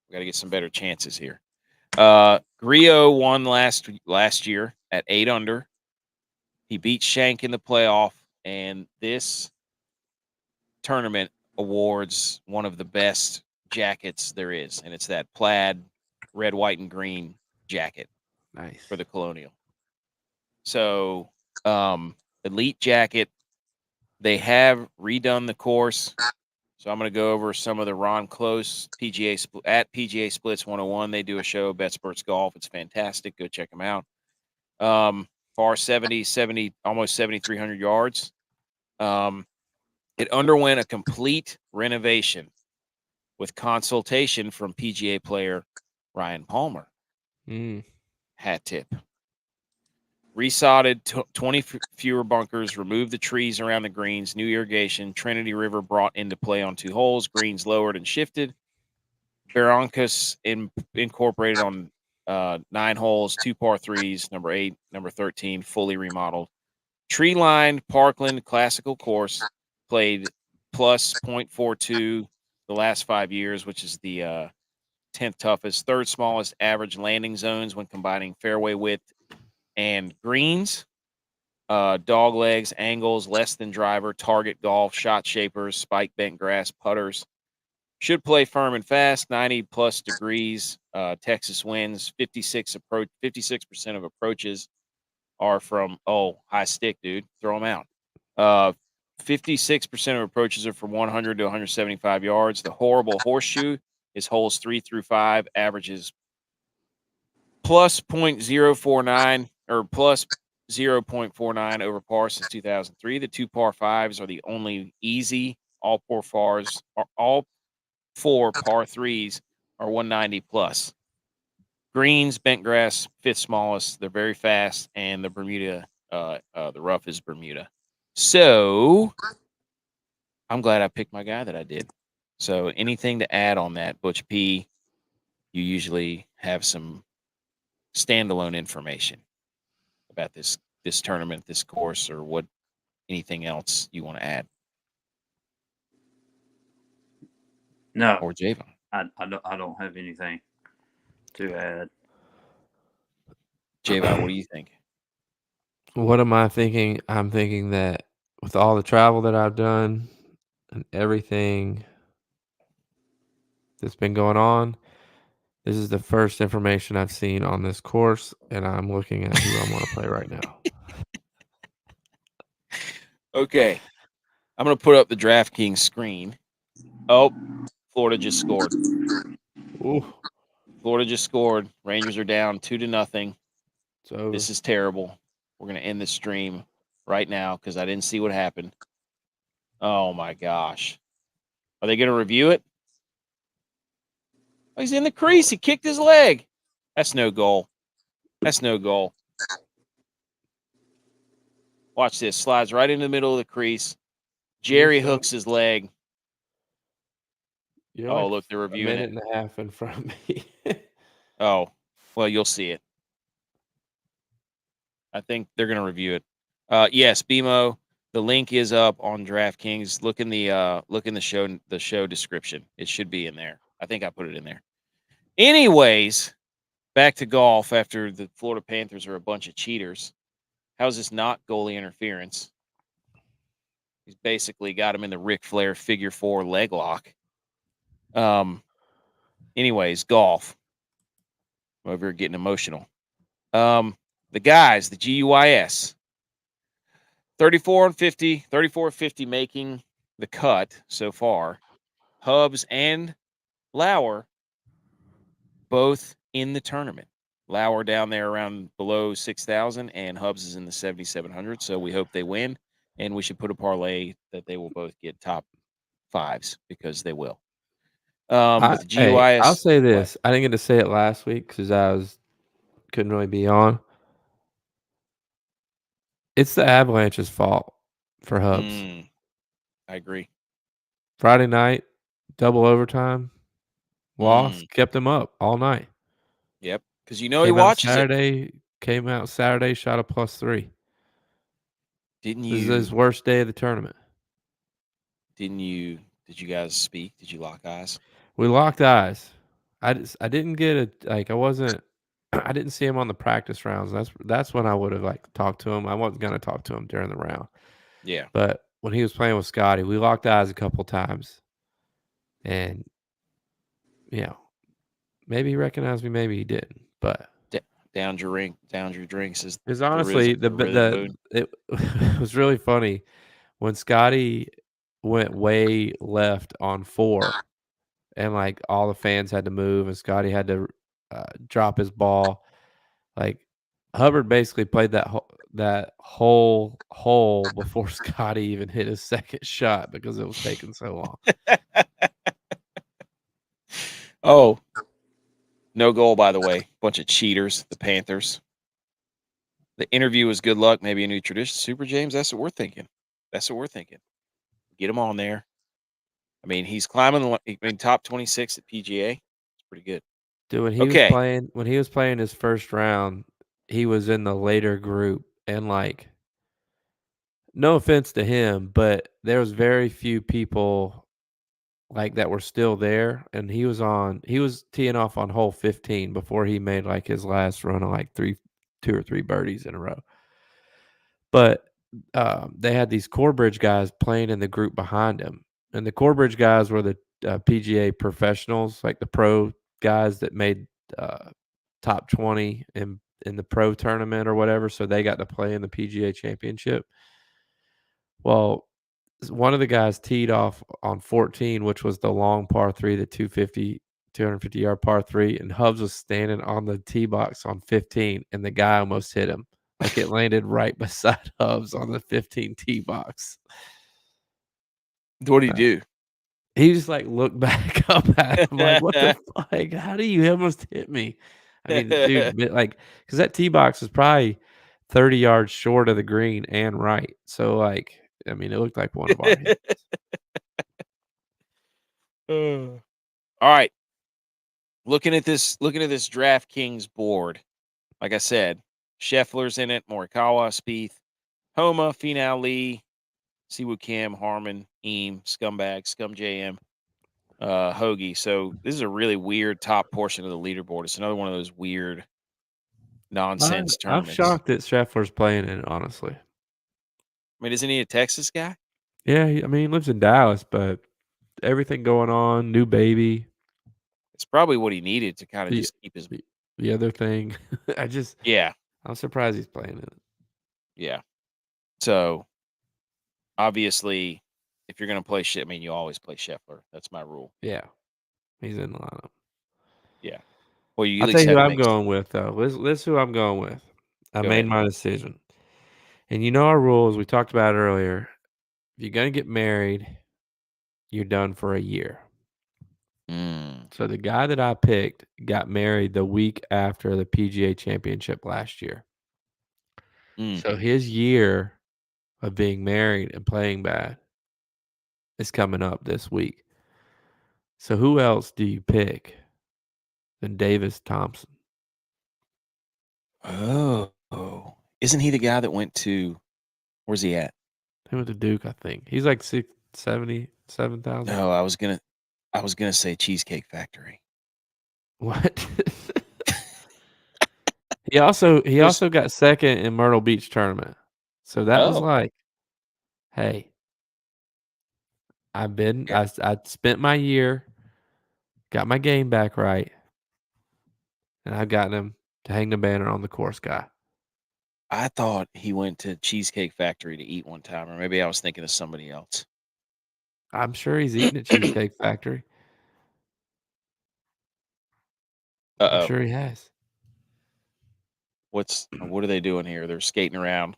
We got to get some better chances here. Grillo won last year at 8 under. He beat Shank in the playoff, and this tournament awards one of the best jackets there is, and it's that plaid red, white, and green jacket. Nice. For the Colonial. So, elite jacket. They have redone the course. So I'm going to go over some of the Ron Close at PGA Splits 101. They do a show, BetSports Golf. It's fantastic. Go check them out. Par 70, almost 7,300 yards. It underwent a complete renovation with consultation from PGA player Ryan Palmer. Hat tip. Resodded 20 fewer bunkers, removed the trees around the greens, new irrigation, Trinity River brought into play on 2 holes, greens lowered and shifted. Barrancas incorporated on 9 holes, 2 par 3s, number 8, number 13, fully remodeled. Tree-lined Parkland Classical course, played plus .42 the last 5 years, which is the 10th toughest, 3rd smallest average landing zones when combining fairway width and greens, dog legs, angles, less than driver, target golf, shot shapers, spike bent grass, putters. Should play firm and fast, 90+ degrees. Texas winds, 56% of approaches are from, high stick, dude. Throw them out. 56% of approaches are from 100 to 175 yards. The horrible horseshoe is holes 3 through 5, averages plus .049 or plus 0.49 over par since 2003. The 2 par 5s are the only easy. All 4 par 3s are 190 plus. Greens, bent grass, 5th smallest. They're very fast, and the Bermuda, the rough is Bermuda. So I'm glad I picked my guy that I did. So anything to add on that, Butch P? You usually have some standalone information about this tournament, this course, or what anything else you want to add? No, or Javon. I don't have anything to add. Javon, what do you think? What am I thinking? I'm thinking that with all the travel that I've done and everything that's been going on, this is the first information I've seen on this course, and I'm looking at who I want to play right now. Okay. I'm going to put up the DraftKings screen. Oh, Florida just scored. Ooh. Florida just scored. Rangers are down 2-0. So this is terrible. We're going to end the stream right now because I didn't see what happened. Oh, my gosh. Are they going to review it? Oh, he's in the crease. He kicked his leg. That's no goal. That's no goal. Watch this. Slides right into the middle of the crease. Jerry hooks his leg. You're look, they're reviewing a minute and a half in front of me. Oh, well, you'll see it. I think they're going to review it. Yes, BMO. The link is up on DraftKings. Look in the show description. It should be in there. I think I put it in there. Anyways, back to golf after the Florida Panthers are a bunch of cheaters. How's this not goalie interference? He's basically got him in the Ric Flair figure 4 leg lock. Anyways, golf. I'm over here getting emotional. The guys, the G.U.Y.S. 34-50 making the cut so far. Hubs and Lauer both in the tournament. Lauer down there around below 6,000 and Hubs is in the 7,700. So we hope they win, and we should put a parlay that they will both get top 5s because they will. But the G.U.Y.S. I'll say this. I didn't get to say it last week because couldn't really be on. It's the Avalanche's fault for Hubs. I agree. Friday night, double overtime, loss, kept him up all night. Yep, because he watches Came out Saturday, shot a +3. Didn't you? This is his worst day of the tournament. Did you guys speak? Did you lock eyes? We locked eyes. I didn't get I wasn't. I didn't see him on the practice rounds. That's when I would have talked to him. I wasn't gonna talk to him during the round. Yeah. But when he was playing with Scotty, we locked eyes a couple times, and maybe he recognized me, maybe he didn't. But down your drinks is. Because honestly, it was really funny when Scotty went way left on 4, and all the fans had to move, and Scotty had to drop his ball. Hubbard basically played that whole hole before Scotty even hit his second shot because it was taking so long. Oh, no goal, by the way. Bunch of cheaters, the Panthers. The interview was good luck, maybe a new tradition. Super James, that's what we're thinking. Get him on there. I mean, he's climbing top 26 at PGA. It's pretty good. Dude, when he was playing his first round, he was in the later group, and no offense to him, but there was very few people that were still there, and he was teeing off on hole 15 before he made his last run of 2 or 3 birdies in a row. But they had these Corebridge guys playing in the group behind him, and the Corebridge guys were the PGA professionals, the pro guys that made top 20 in the pro tournament or whatever, so they got to play in the PGA Championship. Well, one of the guys teed off on 14, which was the long par 3, the 250-yard par 3, and Hubs was standing on the tee box on 15, and the guy almost hit him. It landed right beside Hubs on the 15 tee box. What did he do? He just looked back up at him what the fuck? How do you almost hit me? I mean, dude, because that tee box was probably 30 yards short of the green and right. So, I mean, it looked like one of our hits. All right. Looking at this DraftKings board, like I said, Scheffler's in it, Morikawa, Spieth, Homa, Finau, Lee, Siwoo Kim, Harmon, Eam, Scumbag, Scum JM, Hoagie. So this is a really weird top portion of the leaderboard. It's another one of those weird nonsense tournaments. I'm shocked that Scheffler's playing in it, honestly. I mean, isn't he a Texas guy? Yeah, I mean, he lives in Dallas, but everything going on, new baby. It's probably what he needed to kind of just keep his... The other thing, I'm surprised he's playing it. Yeah. So, obviously, if you're going to play you always play Scheffler. That's my rule. Yeah. He's in the lineup. Yeah. Well, I'll tell you who I'm going with, though. This is who I'm going with. I made my decision. And our rules, we talked about it earlier. If you're going to get married, you're done for a year. So the guy that I picked got married the week after the PGA Championship last year. So his year of being married and playing bad is coming up this week. So who else do you pick than Davis Thompson? Oh. Isn't he the guy that went to Where's he at? He went to Duke, I think. He's like 77,000. No, I was gonna say Cheesecake Factory. What? He also got second in Myrtle Beach tournament. So that was like, hey, I spent my year, got my game back right, and I've gotten him to hang the banner on the course guy. I thought he went to Cheesecake Factory to eat one time, or maybe I was thinking of somebody else. I'm sure he's eating at Cheesecake Factory. I'm sure he has. What are they doing here? They're skating around.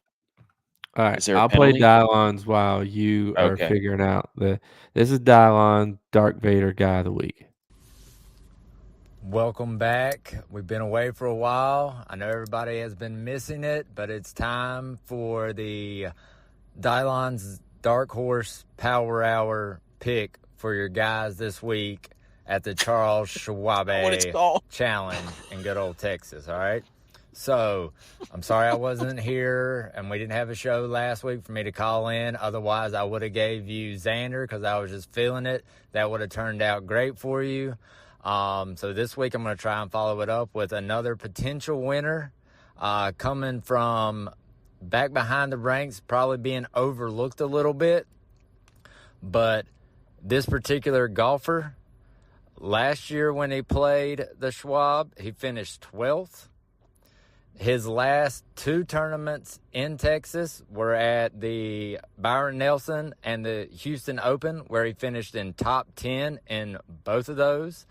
All right, Is there a I'll play penalty? Dylons while you are Okay. figuring out this is Dylon Dark Vader Guy of the Week. Welcome back. We've been away for a while. I know everybody has been missing it, but it's time for the Dylon's Dark Horse Power Hour pick for your guys this week at the Charles Schwab Challenge in good old Texas, all right? So, I'm sorry I wasn't here and we didn't have a show last week for me to call in. Otherwise, I would have gave you Xander because I was just feeling it. That would have turned out great for you. So this week I'm going to try and follow it up with another potential winner coming from back behind the ranks, probably being overlooked a little bit. But this particular golfer, last year when he played the Schwab, he finished 12th. His last two tournaments in Texas were at the Byron Nelson and the Houston Open, where he finished in top 10 in both of those.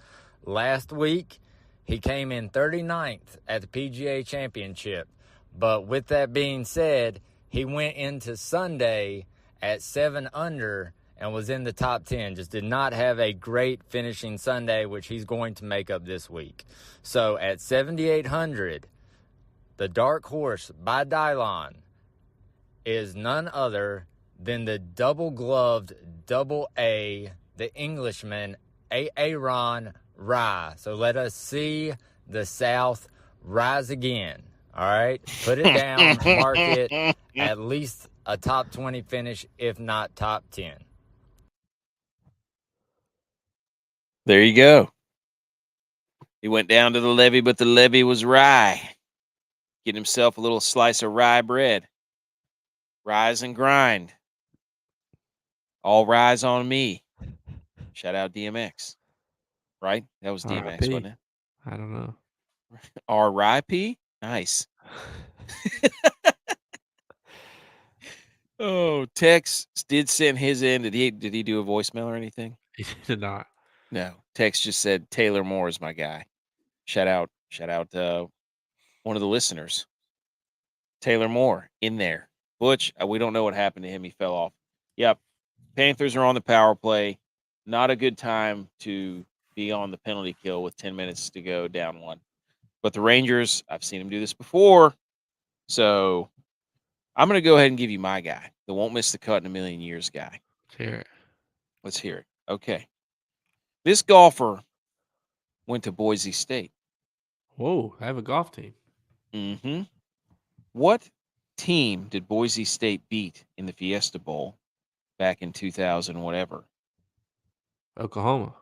Last week, he came in 39th at the PGA Championship. But with that being said, he went into Sunday at 7 under and was in the top 10. Just did not have a great finishing Sunday, which he's going to make up this week. So at 7,800, the Dark Horse by Dylon is none other than the double-gloved double-A, the Englishman, Aaron Rai. So let us see the South rise again. All right? Put it down, mark it, at least a top 20 finish, if not top 10. There you go. He went down to the levee, but the levee was rye. Getting himself a little slice of rye bread. Rise and grind. All rise on me. Shout out DMX. Right? That was DMX, R.I.P. wasn't it? I don't know. R.I.P.? Nice. Oh, Tex did send his in. Did he do a voicemail or anything? He did not. No. Tex just said Taylor Moore is my guy. Shout out one of the listeners. Taylor Moore in there. Butch, we don't know what happened to him. He fell off. Yep. Panthers are on the power play. Not a good time to be on the penalty kill with 10 minutes to go down one. But the Rangers, I've seen him do this before. So I'm going to go ahead and give you my guy. The won't miss the cut in a million years guy. Let's hear it. Okay. This golfer went to Boise State. Whoa, I have a golf team. Mm-hmm. What team did Boise State beat in the Fiesta Bowl back in 2000 whatever? Oklahoma.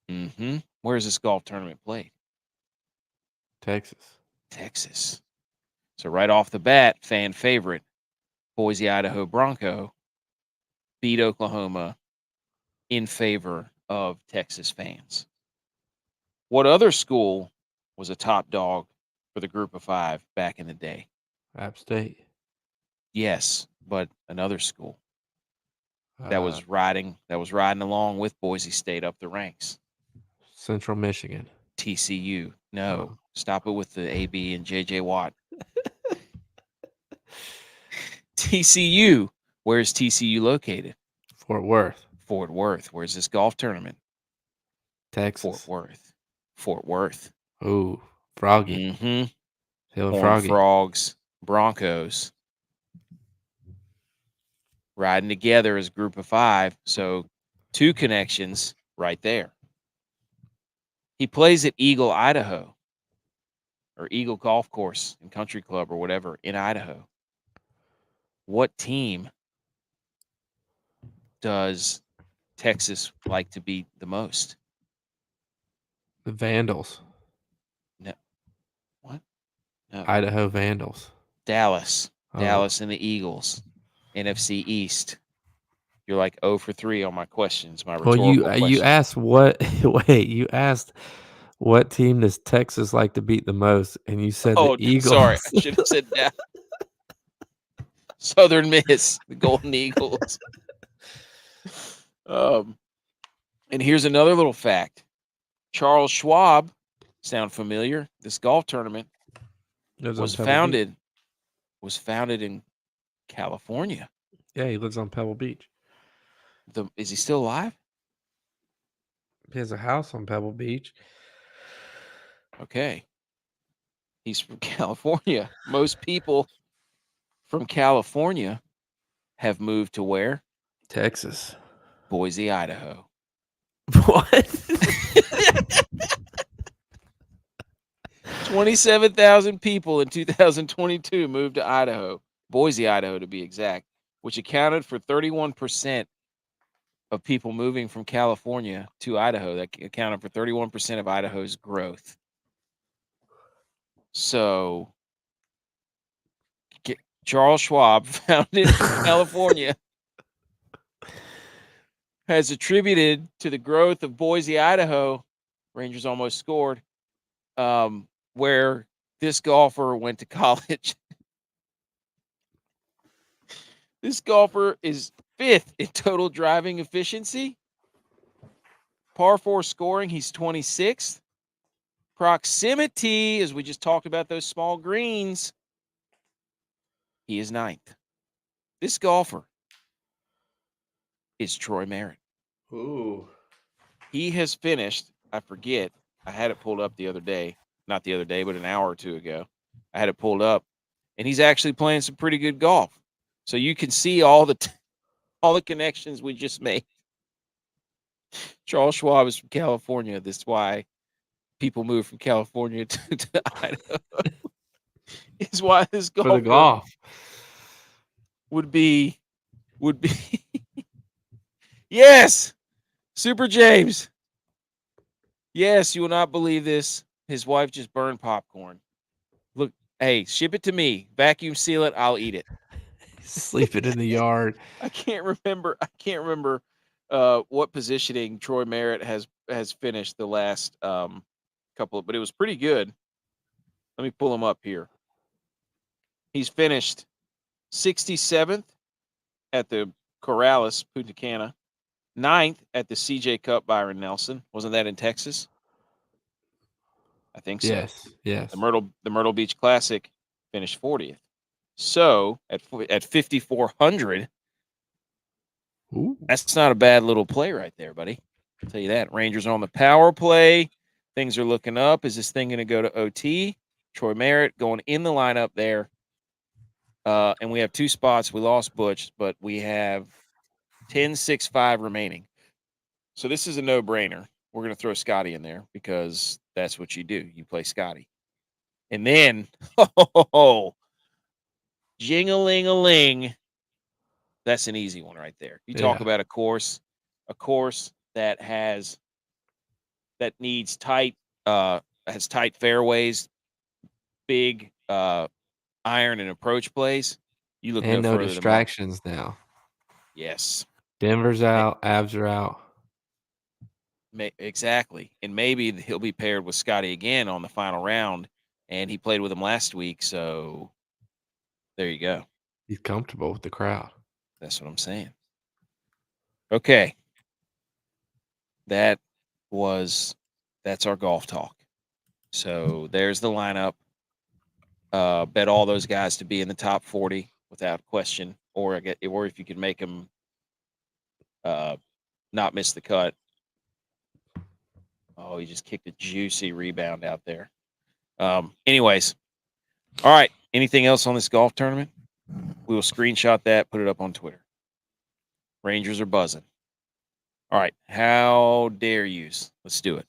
Mm-hmm. Where is this golf tournament played? Texas. So right off the bat, fan favorite, Boise, Idaho Bronco beat Oklahoma in favor of Texas fans. What other school was a top dog for the group of five back in the day? App State. Yes, but another school that was riding along with Boise State up the ranks. Central Michigan. TCU. No. Stop it with the AB and JJ Watt. TCU. Where's TCU located? Fort Worth. Fort Worth. Where's this golf tournament? Texas. Fort Worth. Ooh, Froggy. Mm-hmm. Horned Froggy. Frogs, Broncos. Riding together as a group of five. So 2 connections right there. He plays at Eagle, Idaho. Or Eagle Golf Course and Country Club or whatever in Idaho. What team does Texas like to beat the most? The Vandals. No. What? No. Idaho Vandals. Dallas. Oh. Dallas and the Eagles. NFC East. You're like 0 for 3 on my questions, my rhetorical Well, questions. you asked what? Wait, you asked what team does Texas like to beat the most, and you said the Eagles. Sorry, I should have said that. Southern Miss, the Golden Eagles. And here's another little fact: Charles Schwab, sound familiar? This golf tournament was founded in California. Yeah, he lives on Pebble Beach. Is he still alive? He has a house on Pebble Beach. Okay. He's from California. Most people from California have moved to where? Texas. Boise, Idaho. What? 27,000 people in 2022 moved to Idaho, Boise, Idaho to be exact, which accounted for 31% of people moving from California to Idaho. That accounted for 31% of Idaho's growth. So Charles Schwab, founded in California, has attributed to the growth of Boise, Idaho. Rangers almost scored, where this golfer went to college. This golfer is 5th in total driving efficiency. Par 4 scoring, he's 26th. Proximity, as we just talked about those small greens, he is 9th. This golfer is Troy Merritt. Ooh. He has finished, I forget, I had it pulled up the other day. Not the other day, but an hour or two ago. I had it pulled up, and he's actually playing some pretty good golf. So you can see all the connections we just made. Charles Schwab is from California. That's why people move from California to Idaho. Is why this golfer For the golf would be yes, Super James. Yes, you will not believe this. His wife just burned popcorn. Look, hey, ship it to me. Vacuum seal it. I'll eat it. sleeping in the yard. I can't remember what positioning Troy Merritt has finished the last couple, but it was pretty good. Let me pull him up here. He's finished 67th at the Corrales, Punta Cana, 9th at the CJ Cup, Byron Nelson. Wasn't that in Texas? I think so. Yes. The Myrtle Beach Classic finished 40th. So at 5,400, that's not a bad little play right there, buddy. I'll tell you that. Rangers are on the power play. Things are looking up. Is this thing going to go to OT? Troy Merritt going in the lineup there. And we have 2 spots. We lost Butch, but we have 10-6-5 remaining. So this is a no-brainer. We're going to throw Scotty in there because that's what you do. You play Scotty. And then, jing-a-ling-a-ling. That's an easy one right there. You talk about a course that needs tight fairways, big iron and approach plays. You look and no further distractions now. Yes. Denver's out, Avs are out. Exactly. And maybe he'll be paired with Scotty again on the final round, and he played with him last week, so there you go. He's comfortable with the crowd. That's what I'm saying. Okay. That's our golf talk. So there's the lineup. Bet all those guys to be in the top 40 without question, or if you could make them not miss the cut. Oh, he just kicked a juicy rebound out there. Anyways, all right. Anything else on this golf tournament? We will screenshot that, put it up on Twitter. Rangers are buzzing. All right. How dare you? Let's do it.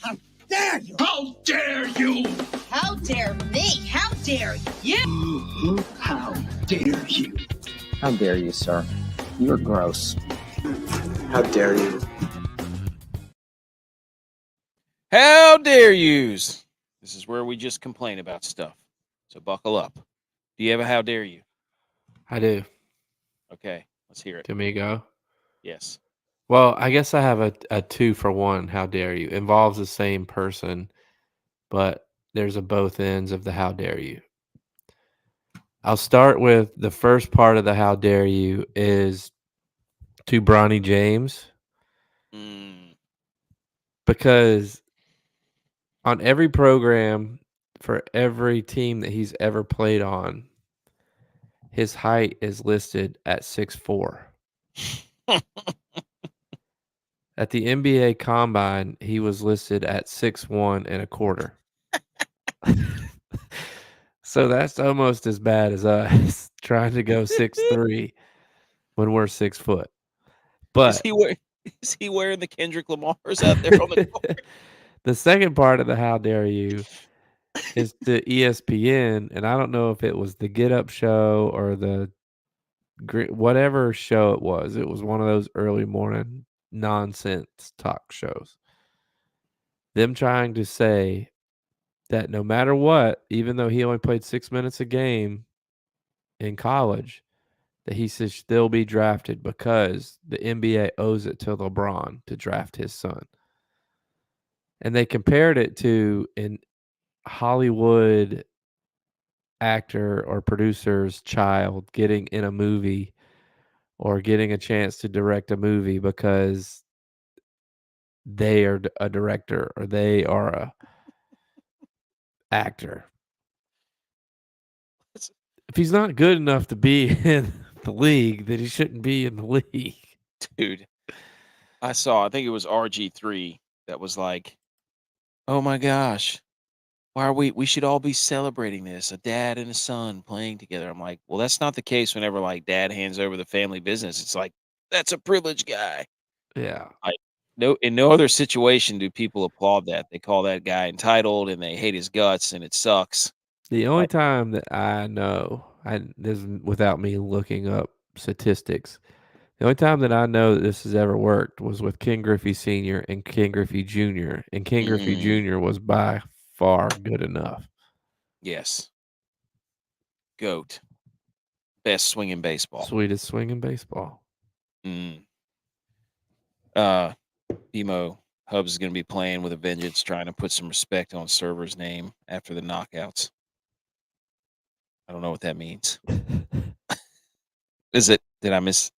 How dare you? How dare you? How dare me? How dare you? How dare you? How dare you, sir? You're gross. How dare you? How dare yous? This is where we just complain about stuff. So buckle up. Do you have a how dare you? I do. Okay, let's hear it. Do me go? Yes. Well, I guess I have a 2-for-1. How dare you? Involves the same person, but there's a both ends of the how dare you. I'll start with the first part of the how dare you is to Bronny James, because on every program for every team that he's ever played on, his height is listed at 6'4". At the NBA Combine, he was listed at 6'1 1/4". So that's almost as bad as us trying to go 6'3" when we're 6 foot. But is he wearing the Kendrick Lamars out there on the court? the second part of the how dare you is to ESPN, and I don't know if it was the Get Up show or the whatever show it was. It was one of those early morning nonsense talk shows. Them trying to say that no matter what, even though he only played 6 minutes a game in college, that he should still be drafted because the NBA owes it to LeBron to draft his son. And they compared it to an Hollywood actor or producer's child getting in a movie or getting a chance to direct a movie because they are a director or they are a actor. If he's not good enough to be in the league, then he shouldn't be in the league. Dude, I think it was RG3 that was like, oh my gosh, why are we should all be celebrating this, a dad and a son playing together. I'm like, well, that's not the case whenever like dad hands over the family business. It's like, that's a privileged guy. Yeah. In no other situation do people applaud that. They call that guy entitled and they hate his guts and it sucks. The only time that I know, this is without me looking up statistics, the only time that I know that this has ever worked was with Ken Griffey Sr. and Ken Griffey Jr. And Ken Griffey Jr. was by far good enough. Yes. GOAT. Best swing in baseball. Sweetest swing in baseball. Emo Hubs is going to be playing with a vengeance, trying to put some respect on Server's name after the knockouts. I don't know what that means. Did I miss?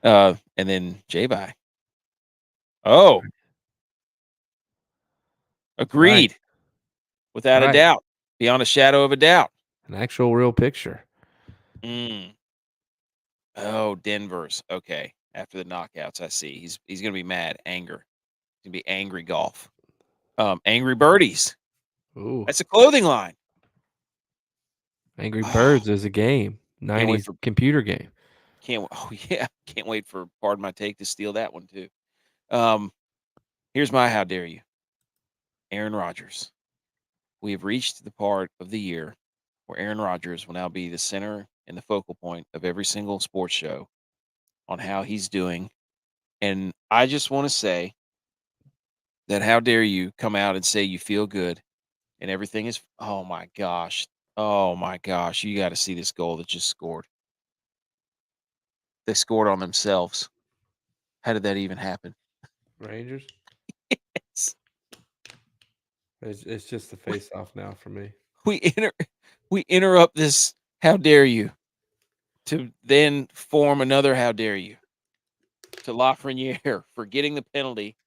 And then G.U.Y.S. Oh, agreed. Right. Without a doubt. Beyond a shadow of a doubt. An actual real picture. Oh, Denver's. Okay. After the knockouts, I see. He's going to be mad. Anger. He's going to be angry golf. Angry Birdies. Ooh. That's a clothing line. Angry Birds is a game. 90's computer game. Can't wait for Pardon My Take to steal that one too. Here's my how dare you. Aaron Rodgers. We have reached the part of the year where Aaron Rodgers will now be the center and the focal point of every single sports show on how he's doing. And I just want to say that how dare you come out and say you feel good and everything is, oh my gosh. Oh my gosh. You got to see this goal that just scored. They scored on themselves. How did that even happen? Rangers? Yes. It's just the face-off now for me. We interrupt this how dare you to then form another how dare you to Lafreniere for getting the penalty.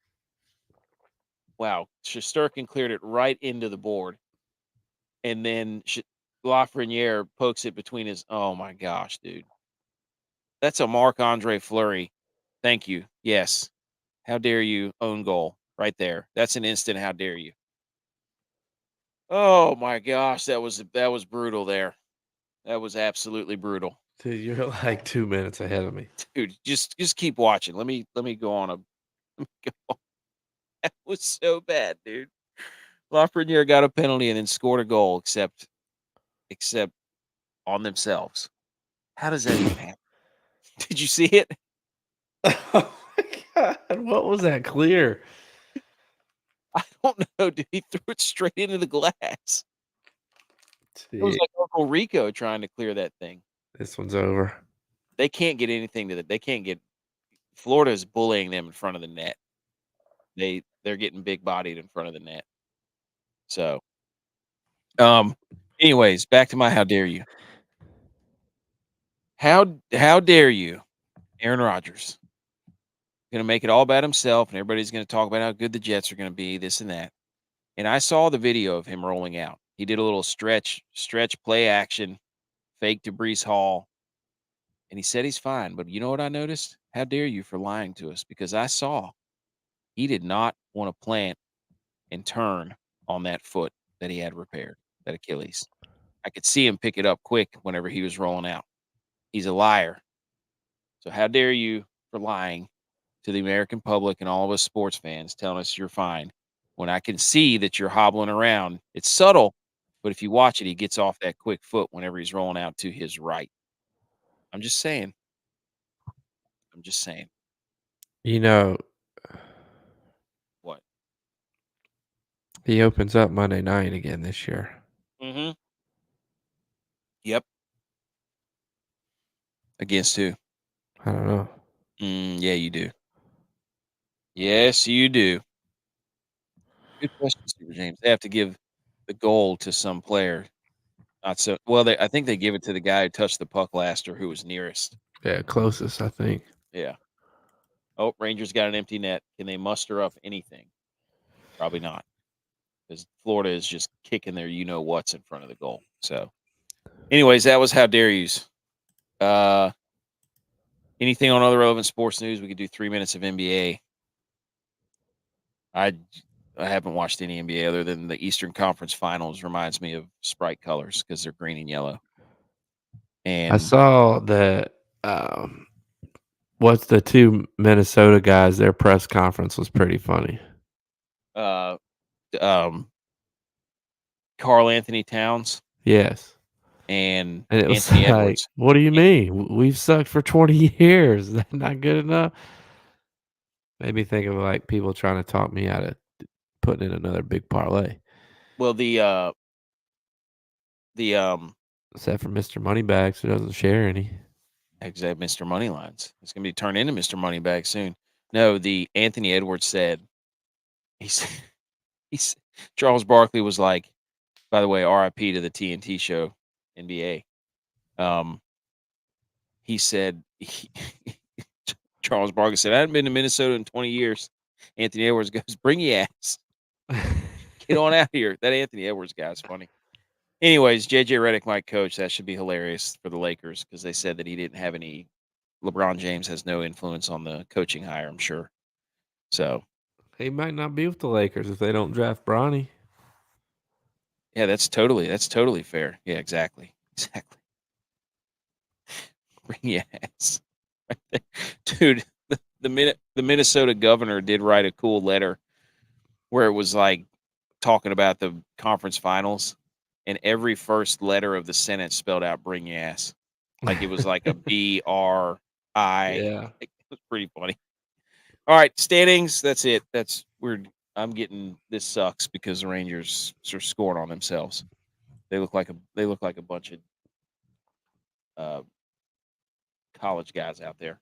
Wow, Shesterkin cleared it right into the board, and then Lafreniere pokes it between his. Oh my gosh, dude, that's a Marc-Andre Fleury. Thank you. Yes, how dare you own goal right there? That's an instant how dare you. Oh my gosh, that was brutal there. That was absolutely brutal. Dude, you're like 2 minutes ahead of me. Dude, just keep watching. Let me go on That was so bad, dude. Lafreniere got a penalty and then scored a goal, except on themselves. How does that even happen? Did you see it? Oh my God. What was that clear? I don't know, dude. He threw it straight into the glass. It was See, like Uncle Rico trying to clear that thing. this one's over. They can't get anything to they can't get Florida is bullying them in front of the net. They're getting big bodied in front of the net. So anyways, back to my how dare you. How dare you, Aaron Rodgers? Gonna make it all about himself, and everybody's gonna talk about how good the Jets are gonna be, this and that. And I saw the video of him rolling out. He did a little stretch play action, fake to Brees Hall, and he said he's fine. But you know what I noticed? How dare you for lying to us? Because I saw he did not want to plant and turn on that foot that he had repaired, that Achilles. I could see him pick it up quick whenever he was rolling out. He's a liar. So how dare you for lying to the American public and all of us sports fans, telling us you're fine when I can see that you're hobbling around. It's subtle, but if you watch it, he gets off that quick foot whenever he's rolling out to his right. I'm just saying. I'm just saying. You know, What? he opens up Monday night again this year. Mm-hmm. Yep. Against who? I don't know. Yeah, you do. Yes, you do. Good question, Super James. They have to give the goal to some player. Not so well. I think they give it to the guy who touched the puck last or who was nearest. Yeah, closest, I think. Yeah. Oh, Rangers got an empty net. Can they muster up anything? Probably not, because Florida is just kicking their what's in front of the goal. So, anyways, that was how dare yous. Anything on other relevant sports news? We could do 3 minutes of NBA. I haven't watched any NBA other than the Eastern Conference Finals. Reminds me of Sprite colors because they're green and yellow. And I saw that. What's the two Minnesota guys? Their press conference was pretty funny. Carl Anthony Towns. Yes. And it was Anthony like, Edwards. what do you mean? We've sucked for 20 years. Is that not good enough? Made me think of like people trying to talk me out of putting in another big parlay. Well, Except for Mr. Moneybags, who doesn't share any. Exact Mr. Moneylines. It's gonna be turned into Mr. Moneybag soon. No, the Anthony Edwards said he's Charles Barkley was like, by the way, RIP to the TNT show, NBA. He said Charles Barkley said, I haven't been to Minnesota in 20 years. Anthony Edwards goes, bring your ass. Get on out here. That Anthony Edwards guy is funny. Anyways, JJ Redick might coach. That should be hilarious for the Lakers because they said that he didn't have any. LeBron James has no influence on the coaching hire, I'm sure. So he might not be with the Lakers if they don't draft Bronny. Yeah, that's totally fair. Yeah, exactly. Bring your ass. Dude, the Minnesota governor did write a cool letter where it was like talking about the conference finals, and every first letter of the sentence spelled out "bring your ass," like it was like a B-R-I. Yeah, it was pretty funny. All right, standings. That's it. That's weird. I'm getting this sucks because the Rangers are scoring on themselves. They look like a bunch of college guys out there.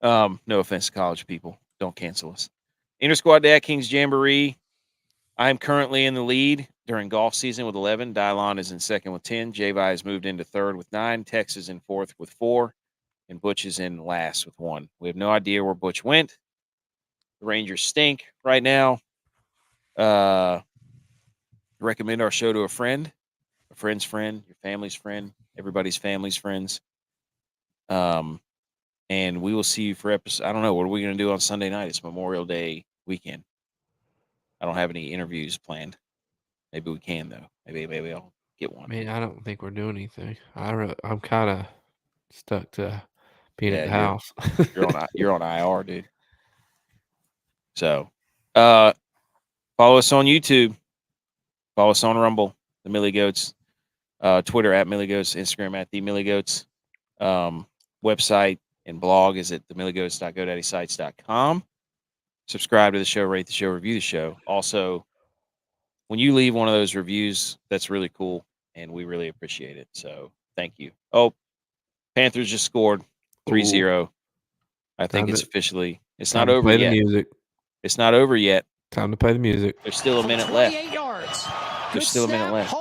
No offense to college people. Don't cancel us. Inter Squad DraftKings Jamboree. I'm currently in the lead during golf season with 11. Dylon is in second with 10. J.U.Y.S has moved into third with 9. Tex is in fourth with 4. And Butch is in last with 1. We have no idea where Butch went. The Rangers stink right now. Recommend our show to a friend, a friend's friend, your family's friend, everybody's family's friends. And we will see you for episode. I don't know. What are we going to do on Sunday night? It's Memorial Day weekend. I don't have any interviews planned. Maybe we can though. Maybe I'll get one. I mean, I don't think we're doing anything. I'm kind of stuck to being at the house. You're on IR, dude. So, follow us on YouTube. Follow us on Rumble, the Millie Goats. Twitter at Millie Goats, Instagram at the Millie Goats. Website and blog is at themillygoats.godaddysites.com. Subscribe to the show, rate the show, review the show. Also, when you leave one of those reviews, that's really cool, and we really appreciate it. So thank you. Oh, Panthers just scored 3-0. I think it's officially – it's not over yet. Music. It's not over yet. Time to play the music. There's still a minute left. There's still a minute left.